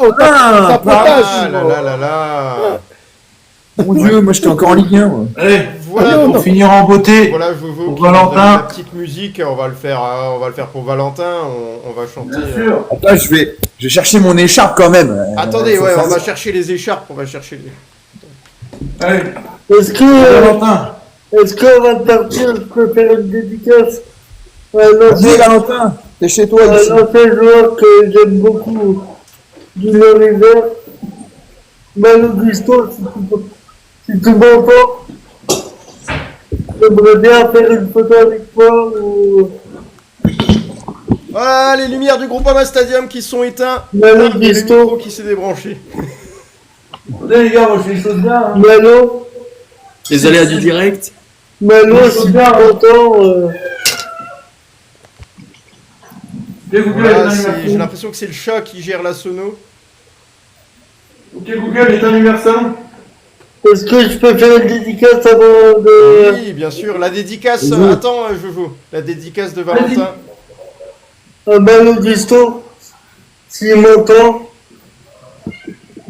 Mon Dieu, moi j'étais encore en Ligue 1. Allez, voilà, pour finir en beauté, voilà, Jojo, pour Valentin. La petite musique, on va le faire pour Valentin. On va chanter. Bien sûr. Attends, je vais chercher mon écharpe quand même. Attendez, on va chercher les écharpes. On va chercher les. Allez. Est-ce que Valentin. est-ce qu'avant de partir, je peux faire une dédicace à Vas-y, Valentin, t'es chez toi ici. un ancien joueur que j'aime beaucoup du l'univers, Manu Gusto, si tu m'entends, j'aimerais bien faire une photo avec toi ou... Voilà, les lumières du groupe Ama Stadium qui sont éteintes. Manu Et le Gusto. micro qui s'est débranché. Allez les gars, moi je fais les choses bien. Hein. Manu, Les aléas du direct. Manu, si tu m'entends, Voilà, j'ai l'impression que c'est le chat qui gère la sono. Ok, Google est anniversaire. Est-ce que je peux faire une dédicace avant de... Oui, bien sûr. La dédicace. Oui. Attends, Jojo. La dédicace de Valentin. Malo Gusto, s'il m'entend.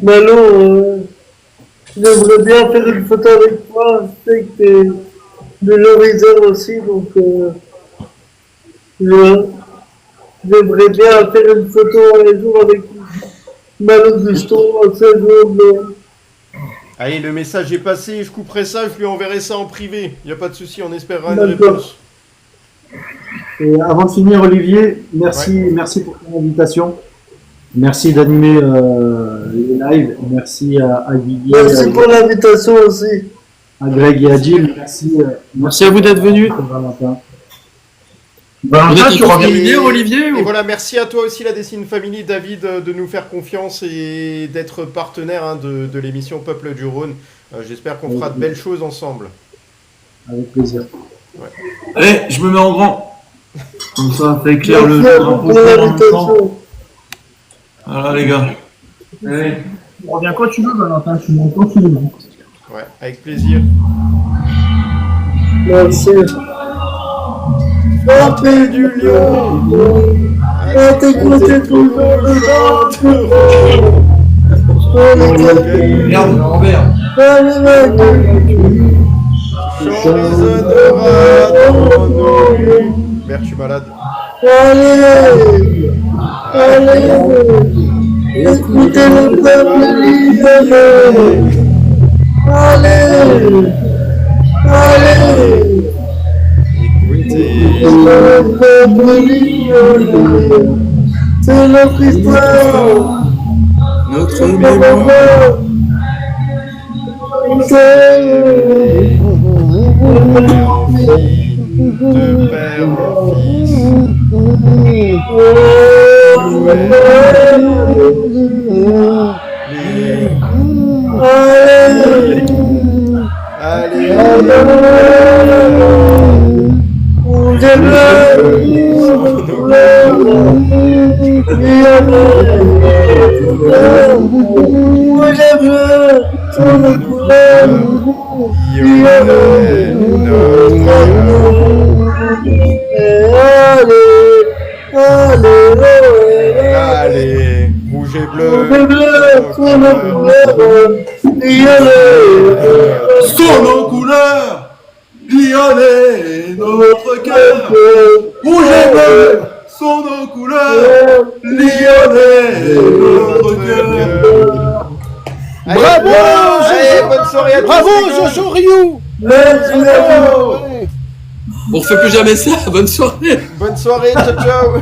Malo, j'aimerais bien faire une photo avec toi. Je sais que t'es de l'horizon aussi, donc j'aimerais bien faire une photo un jour avec Malo Gusto, un seul. Allez, le message est passé. Je couperai ça. Je lui enverrai ça en privé. Il n'y a pas de souci. On espérera une D'accord. réponse. Et avant de finir, Olivier, merci pour ton invitation. Merci d'animer les lives. Merci à Didier. Merci pour l'invitation aussi. À Greg et à Jill. Merci à vous d'être venus. Valentin. Valentin, tu reviens Et- Olivier Et voilà, merci à toi aussi, la Dessine Family, David, de nous faire confiance et d'être partenaire de l'émission Peuple du Rhône. J'espère qu'on fera de belles choses ensemble. Avec plaisir. Allez, je me mets en grand. Comme ça, ça éclaire le Merci à vous drapeau pour en même temps. l'invitation. Voilà, les gars. Allez. Reviens quand tu veux, Valentin. Tu m'en quand tu veux. Ouais, avec plaisir. Merci. Chantez du lion, chantez côté tout le monde, Merde, Robert. Chant résonnera dans nos rues. Merde, je suis malade. Allez, allez, écoutez le peuple libanais. Allez, allez. Le peuple libanais, c'est notre histoire, notre mémoire. De père en fils. Allez, allez, rouge et bleu. Sur nos couleurs, Lyonnais, notre cœur. Rouge et bleu, sont nos couleurs, Lyonnais, notre cœur. Allez, Bravo, allez, Jojo. bonne soirée à tous. Bravo, les gars. Jojo Ryu. On refait plus jamais ça. Bonne soirée. Bonne soirée, ciao ciao.